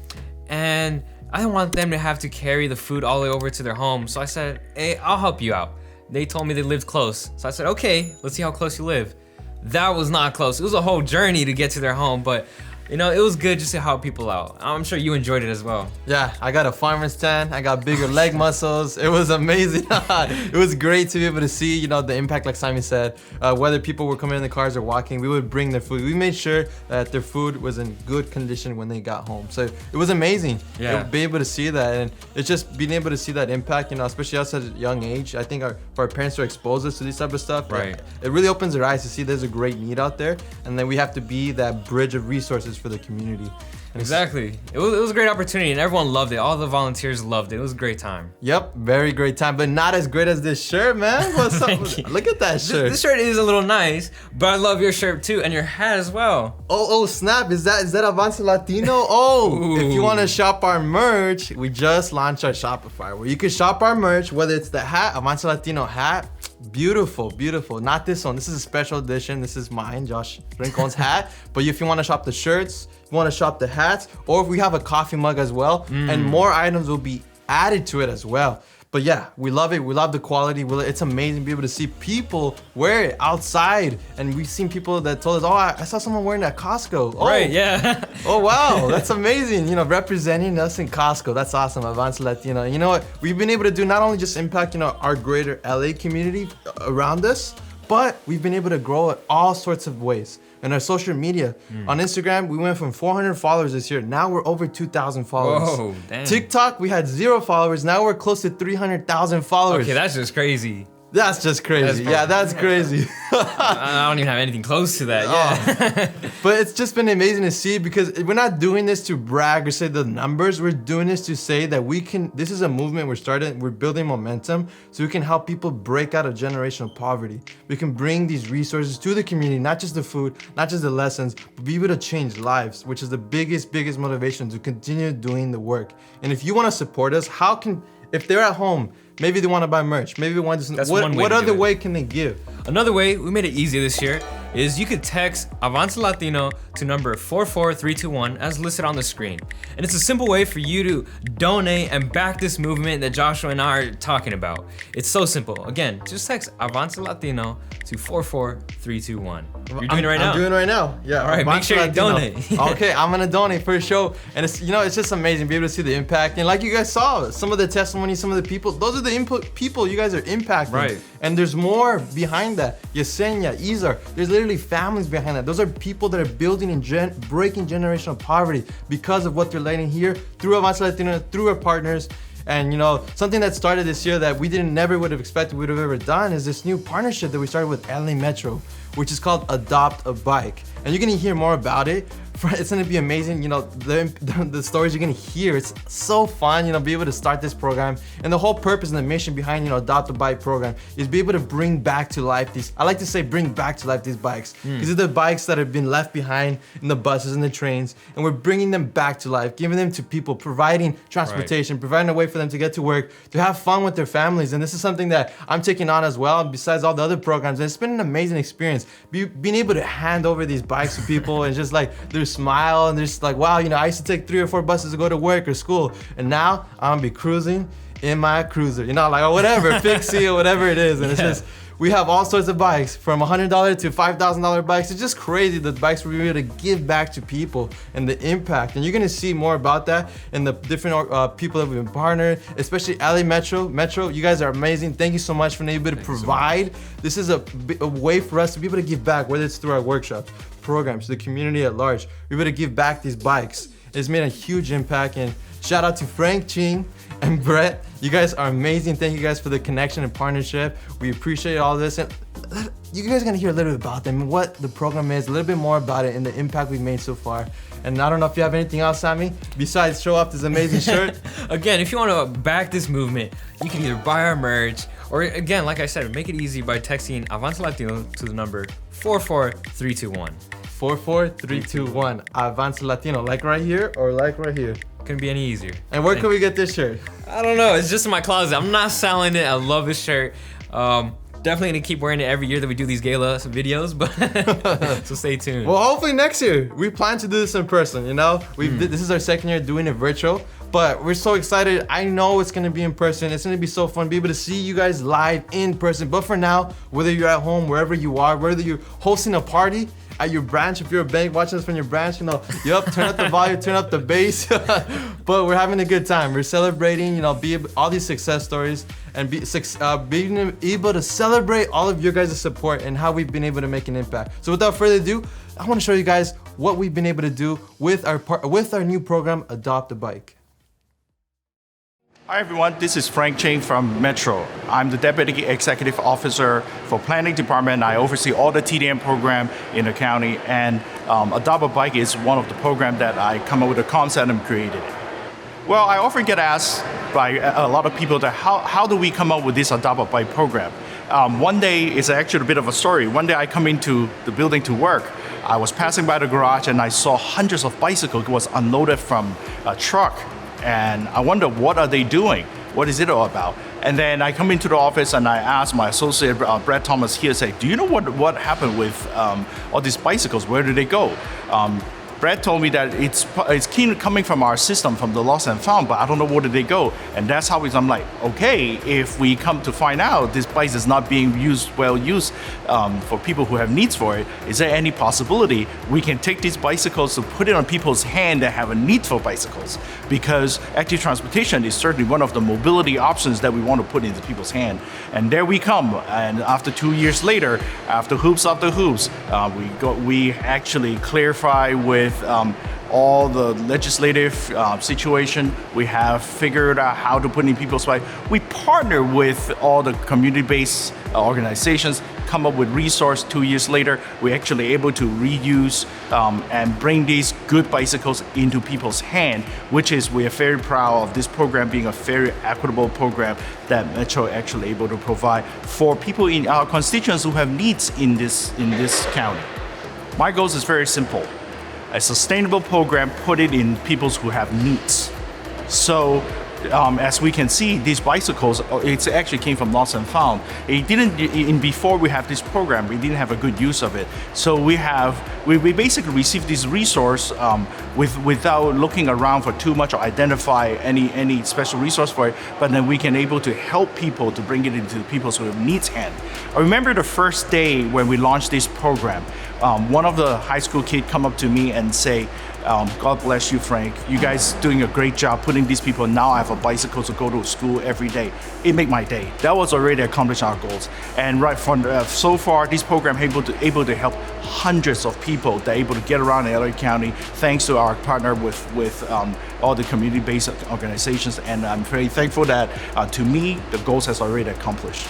And I didn't want them to have to carry the food all the way over to their home. So I said, hey, I'll help you out. They told me they lived close. So I said, okay, let's see how close you live. That was not close. It was a whole journey to get to their home, but you know, it was good just to help people out. I'm sure you enjoyed it as well. Yeah, I got a farmer's tan. I got bigger leg muscles. It was amazing. It was great to be able to see, you know, the impact, like Simon said. Whether people were coming in the cars or walking, we would bring their food. We made sure that their food was in good condition when they got home. So it was amazing. Yeah. Be able to see that, and it's just being able to see that impact, you know, especially us at a young age. I think for our parents to expose us to this type of stuff, right? It really opens their eyes to see there's a great need out there, and then we have to be that bridge of resources for the community. And exactly. It was a great opportunity, and everyone loved it. All the volunteers loved it. It was a great time. Yep, very great time, but not as great as this shirt, man. What's up? Look at that shirt. This shirt is a little nice, but I love your shirt too, and your hat as well. Oh snap! Is that Avance Latino? Oh, Ooh. If you want to shop our merch, we just launched our Shopify where you can shop our merch, whether it's the hat, Avance Latino hat. Beautiful, beautiful. Not this one. This is a special edition. This is mine, Josh Rincon's hat. But if you want to shop the shirts, you want to shop the hats, or if we have a coffee mug as well, and more items will be added to it as well. But yeah, we love it. We love the quality. It's amazing to be able to see people wear it outside. And we've seen people that told us, oh, I saw someone wearing that at Costco. Oh, right, yeah. Oh, wow. That's amazing. You know, representing us in Costco. That's awesome. Avance Latino. You know what? We've been able to do not only just impact, you know, our greater LA community around us, but we've been able to grow it all sorts of ways. In our social media, on Instagram, we went from 400 followers this year. Now we're over 2,000 followers. Whoa, damn. TikTok, we had 0 followers. Now we're close to 300,000 followers. Okay, that's just crazy. That's just crazy. That's crazy. I don't even have anything close to that. Yeah. But it's just been amazing to see, because we're not doing this to brag or say the numbers. We're doing this to say that we can, this is a movement we're building momentum so we can help people break out of generational poverty. We can bring these resources to the community, not just the food, not just the lessons, but be able to change lives, which is the biggest motivation to continue doing the work. And if you want to support us, if they're at home, maybe they want to buy merch, maybe they want to, what other way can they give? Another way, we made it easy this year. is you could text Avance Latino to number 44321 as listed on the screen. And it's a simple way for you to donate and back this movement that Joshua and I are talking about. It's so simple. Again, just text Avance Latino to 44321. You're doing it right now. I'm doing it right now. Yeah. All right, make sure you donate. Okay, I'm gonna donate for the show, and it's it's just amazing to be able to see the impact. And like you guys saw, some of the testimonies, some of the people, those are the input people you guys are impacting. Right. And there's more behind that. Yessenia, Izhar, there's literally families behind that. Those are people that are building and breaking generational poverty because of what they're letting here through Avance Latino, through our partners. And something that started this year that we never would have expected we would have ever done is this new partnership that we started with LA Metro, which is called Adopt a Bike. And you're gonna hear more about it. It's gonna be amazing, the stories you're gonna hear. It's so fun, be able to start this program. And the whole purpose and the mission behind, Adopt a Bike program is be able to bring back to life these, I like to say bring back to life these bikes. These are the bikes that have been left behind in the buses and the trains, and we're bringing them back to life, giving them to people, providing transportation, providing a way for them to get to work, to have fun with their families. And this is something that I'm taking on as well, besides all the other programs. And it's been an amazing experience, being able to hand over these bikes to people and just like their smile, and they're just like, wow, I used to take 3 or 4 buses to go to work or school, and now I'm gonna be cruising in my cruiser, or whatever, Pixie or whatever it is. And it's just, we have all sorts of bikes from $100 to $5,000 bikes. It's just crazy the bikes we're able to give back to people and the impact. And you're gonna see more about that and the different people that we've been partnered, especially LA Metro. You guys are amazing. Thank you so much for being able to provide. This is a way for us to be able to give back, whether it's through our workshops, programs, to the community at large. We're able to give back these bikes. It's made a huge impact, and shout out to Frank, Ching, and Brett. You guys are amazing. Thank you guys for the connection and partnership. We appreciate all this. And you guys are gonna hear a little bit about them, what the program is, a little bit more about it, and the impact we've made so far. And I don't know if you have anything else, Sammy, besides show off this amazing shirt. Again, if you want to back this movement, you can either buy our merch, or again, like I said, make it easy by texting Avance Latino to the number 44321. 44321. Avance Latino, like right here or like right here. Couldn't be any easier. And where can we get this shirt? I don't know. It's just in my closet. I'm not selling it. I love this shirt. Definitely gonna keep wearing it every year that we do these gala videos, but so stay tuned. Well, hopefully next year. We plan to do this in person, This is our second year doing it virtual, but we're so excited. I know it's gonna be in person. It's gonna be so fun, be able to see you guys live in person. But for now, whether you're at home, wherever you are, whether you're hosting a party at your branch, if you're a bank watching us from your branch, turn up the volume, turn up the bass. But we're having a good time. We're celebrating, all these success stories, and being able to celebrate all of your guys' support and how we've been able to make an impact. So without further ado, I want to show you guys what we've been able to do with our new program, Adopt a Bike. Hi everyone, this is Frank Ching from Metro. I'm the Deputy Executive Officer for Planning Department. I oversee all the TDM program in the county, and Adopt a Bike is one of the programs that I come up with a concept and created it. Well, I often get asked by a lot of people that how do we come up with this Adopt a Bike program? One day, it's actually a bit of a story. One day I come into the building to work. I was passing by the garage and I saw hundreds of bicycles was unloaded from a truck. And I wonder, what are they doing? What is it all about? And then I come into the office and I ask my associate, Brett Thomas here, say, do you know what happened with all these bicycles? Where did they go? Brett told me that it's coming from our system, from the lost and found, but I don't know where did they go. And that's how I'm like, okay, if we come to find out this bike is not being well used for people who have needs for it, is there any possibility we can take these bicycles to put it on people's hand that have a need for bicycles? Because active transportation is certainly one of the mobility options that we want to put into people's hand. And there we come. And after 2 years later, after hoops, we actually clarify with all the legislative situation. We have figured out how to put in people's life. We partner with all the community-based organizations, come up with resource. 2 years later, we're actually able to reuse and bring these good bicycles into people's hand, which is, we are very proud of this program being a very equitable program that Metro actually able to provide for people in our constituents who have needs in this county. My goal is very simple. A sustainable program, put it in people who have needs. So as we can see, these bicycles, it actually came from Lost and Found. It didn't, before we have this program, we didn't have a good use of it. So we basically received this resource without looking around for too much or identify any special resource for it, but then we can able to help people to bring it into people's sort of needs hand. I remember the first day when we launched this program, one of the high school kids come up to me and say, God bless you, Frank. You guys doing a great job putting these people. Now I have a bicycle to go to school every day. It made my day. That was already accomplishing our goals. And right from so far, this program able to help hundreds of people that are able to get around in LA County, thanks to our partner with all the community-based organizations. And I'm very thankful that to me, the goals has already accomplished.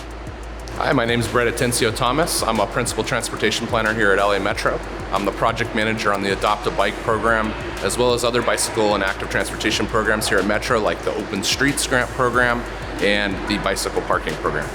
Hi, my name is Brett Atencio Thomas. I'm a principal transportation planner here at LA Metro. I'm the project manager on the Adopt a Bike program, as well as other bicycle and active transportation programs here at Metro, like the Open Streets Grant program and the bicycle parking program.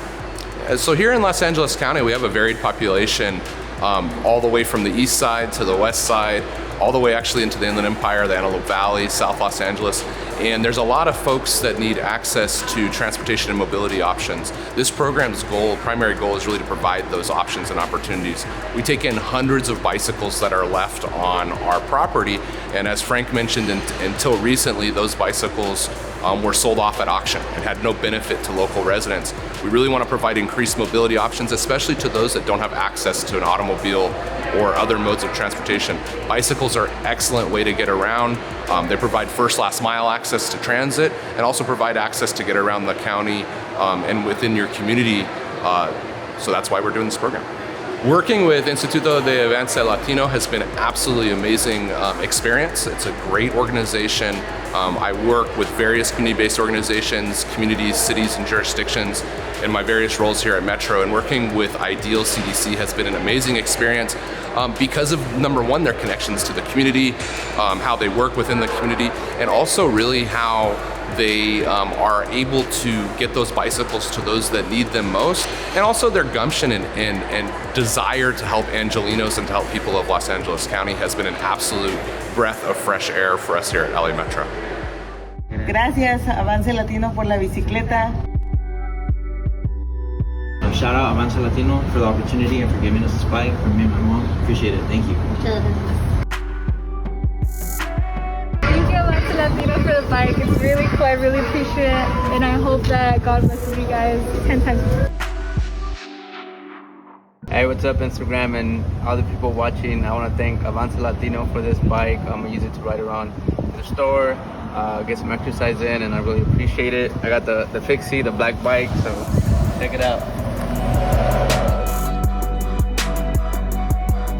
So here in Los Angeles County, we have a varied population, all the way from the east side to the west side, all the way actually into the Inland Empire, the Antelope Valley, South Los Angeles. And there's a lot of folks that need access to transportation and mobility options. This program's primary goal is really to provide those options and opportunities. We take in hundreds of bicycles that are left on our property, and as Frank mentioned, until recently, those bicycles were sold off at auction and had no benefit to local residents. We really want to provide increased mobility options, especially to those that don't have access to an automobile or other modes of transportation. Bicycles are an excellent way to get around. They provide first, last mile access to transit and also provide access to get around the county and within your community. So that's why we're doing this program. Working with Instituto de Avance Latino has been an absolutely amazing experience. It's a great organization. I work with various community-based organizations, communities, cities, and jurisdictions in my various roles here at Metro, and working with Ideal CDC has been an amazing experience because of, number one, their connections to the community, how they work within the community, and also really how they are able to get those bicycles to those that need them most, and also their gumption and desire to help Angelenos and to help people of Los Angeles County has been an absolute breath of fresh air for us here at LA Metro. Gracias, Avance Latino, por la bicicleta. Shout out Avance Latino for the opportunity and for giving us this bike for me and my mom. Appreciate it. Thank you. Thank you, Avance Latino, for the bike. It's really cool. I really appreciate it, and I hope that God blesses you guys 10 times more. Hey, what's up, Instagram and all the people watching? I want to thank Avance Latino for this bike. I'm gonna use it to ride around the store, get some exercise in, and I really appreciate it. I got the Fixie, the black bike, so check it out.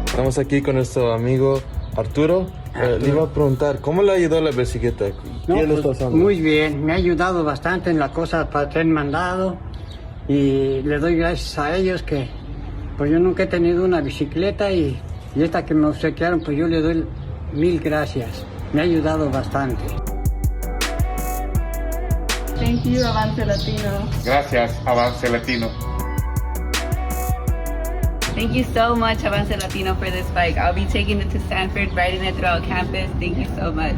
Estamos aquí con nuestro amigo Arturo. Le iba a preguntar, ¿cómo le ayudó la bicicleta? No, pues, muy bien, me ha ayudado bastante en las cosas para ser mandado y le doy gracias a ellos que pues yo nunca he tenido una bicicleta y esta que me obsequiaron, pues yo le doy 1000 gracias. Me ha ayudado bastante. Thank you, Avance Latino. Gracias, Avance Latino. Thank you so much, Avance Latino, for this bike. I'll be taking it to Stanford, riding it throughout campus. Thank you so much.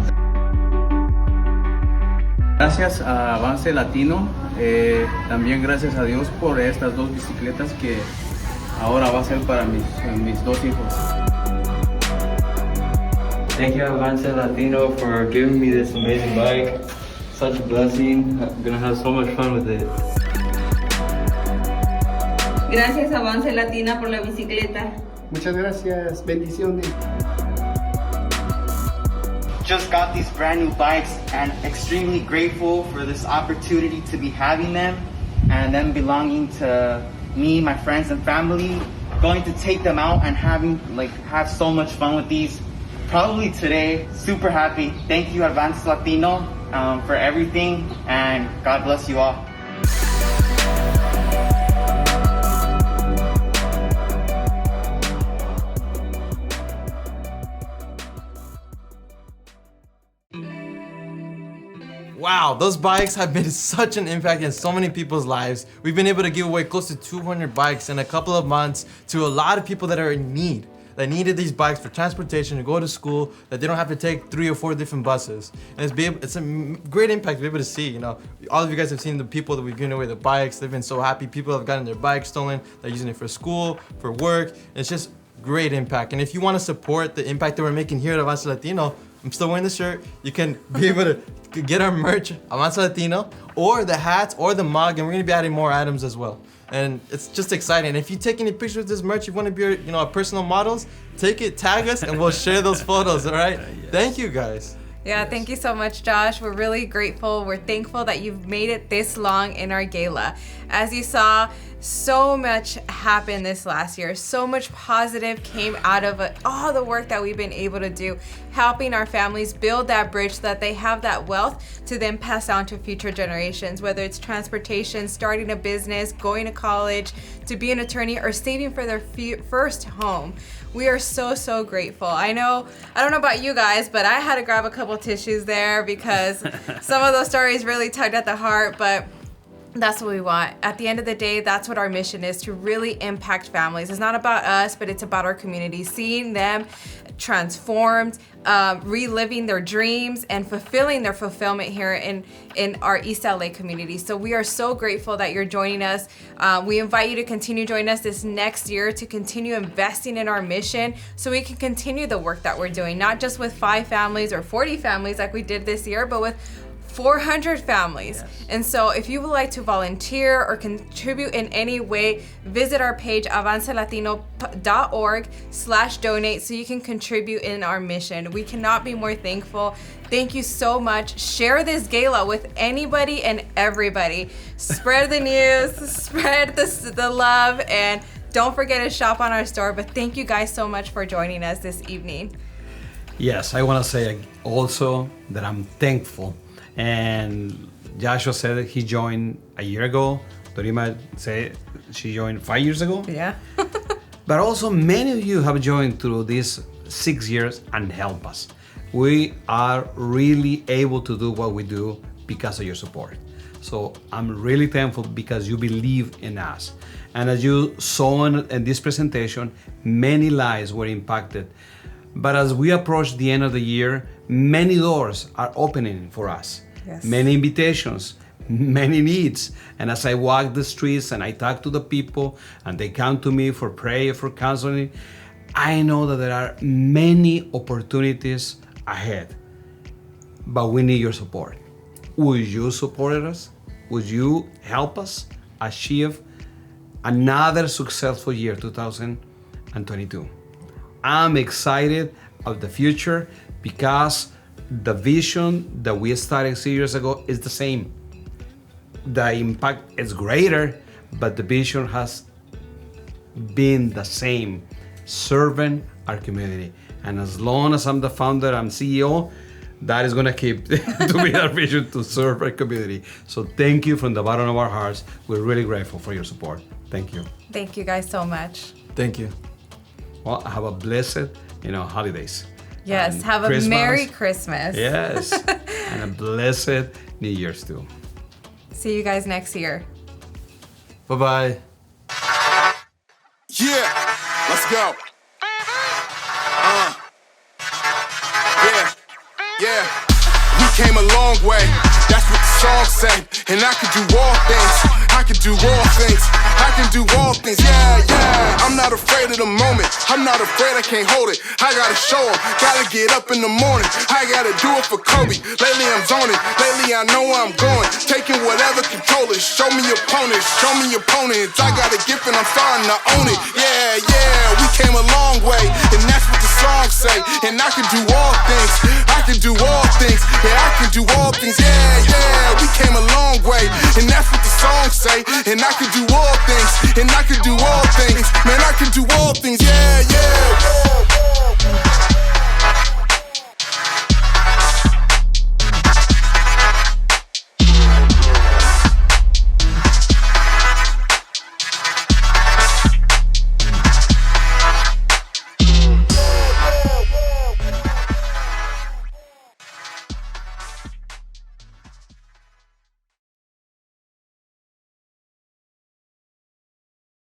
Gracias a Avance Latino, también gracias a Dios por estas dos bicicletas que ahora va a ser para mis dos hijos. Thank you, Avance Latino, for giving me this amazing bike. Such a blessing. I'm gonna have so much fun with it. Gracias, Avance Latina, por la bicicleta. Muchas gracias. Bendiciones. Just got these brand new bikes and extremely grateful for this opportunity to be having them and them belonging to me, my friends and family. Going to take them out and have so much fun with these. Probably today. Super happy. Thank you, Avance Latino, for everything, and God bless you all. Wow, those bikes have made such an impact in so many people's lives. We've been able to give away close to 200 bikes in a couple of months to a lot of people that are in need. that needed these bikes for transportation to go to school, that they don't have to take 3 or 4 different buses. And it's a great impact to be able to see, you know. All of you guys have seen the people that we've given away the bikes. They've been so happy. People have gotten their bikes stolen. They're using it for school, for work. It's just great impact. And if you want to support the impact that we're making here at Avance Latino, I'm still wearing the shirt. You can be able to get our merch, Avance Latino, or the hats, or the mug, and we're gonna be adding more items as well. And it's just exciting. If you take any pictures of this merch, you want to be our, personal models, take it, tag us, and we'll share those photos. All right? Yes. Thank you, guys. Yeah, thank you so much, Josh. We're really grateful. We're thankful that you've made it this long in our gala. As you saw, so much happened this last year. So much positive came out of it. All the work that we've been able to do, helping our families build that bridge so that they have that wealth to then pass on to future generations, whether it's transportation, starting a business, going to college, to be an attorney, or saving for their first home. We are so grateful. I don't know about you guys, but I had to grab a couple tissues there because some of those stories really tugged at the heart, but that's what we want. At the end of the day, that's what our mission is, to really impact families. It's not about us, but it's about our community, seeing them transformed, reliving their dreams and fulfilling their fulfillment here in our East LA community. So we are so grateful that you're joining us. We invite you to continue joining us this next year to continue investing in our mission so we can continue the work that we're doing, not just with 5 families or 40 families like we did this year, but with 400 families. Yes. And so if you would like to volunteer or contribute in any way, visit our page, avancelatino.org/donate, so you can contribute in our mission. We cannot be more thankful. Thank you so much. Share this gala with anybody and everybody. Spread the news, spread the love, and don't forget to shop on our store. But thank you guys so much for joining us this evening. Yes, I want to say also that I'm thankful. And Joshua said that he joined a year ago. Dorima said she joined 5 years ago. Yeah. But also many of you have joined through these 6 years and helped us. We are really able to do what we do because of your support. So I'm really thankful because you believe in us. And as you saw in this presentation, many lives were impacted. But as we approach the end of the year, many doors are opening for us. Yes. Many invitations, many needs. And as I walk the streets and I talk to the people and they come to me for prayer, for counseling, I know that there are many opportunities ahead. But we need your support. Would you support us? Would you help us achieve another successful year, 2022? I'm excited of the future because the vision that we started 6 years ago is the same. The impact is greater, but the vision has been the same, serving our community. And as long as I'm the founder, I'm CEO, that is gonna keep to be our vision, to serve our community. So thank you from the bottom of our hearts. We're really grateful for your support. Thank you. Thank you guys so much. Thank you. Well, have a blessed, holidays. Yes, and have a Merry Christmas. Yes, and a blessed New Year's too. See you guys next year. Bye-bye. Yeah, let's go. Yeah, we came a long way. That's what the song say. And I can do all things. I can do all things. I can do all things. Yeah. I'm not afraid of the moment. I'm not afraid I can't hold it. I gotta show them. Gotta get up in the morning. I gotta do it for Kobe. Lately I'm zoning. Lately I know where I'm going. Taking whatever control is. Show me opponents. Show me opponents. I got a gift and I'm starting to own it. Yeah. We came a long way. And that's what the song say. And I can do all things. I can do all things. Yeah, I can do all things. Yeah. We came a long way. And that's what the song say. And I can do all things. And I can do all things. Man, I can do all things. Yeah.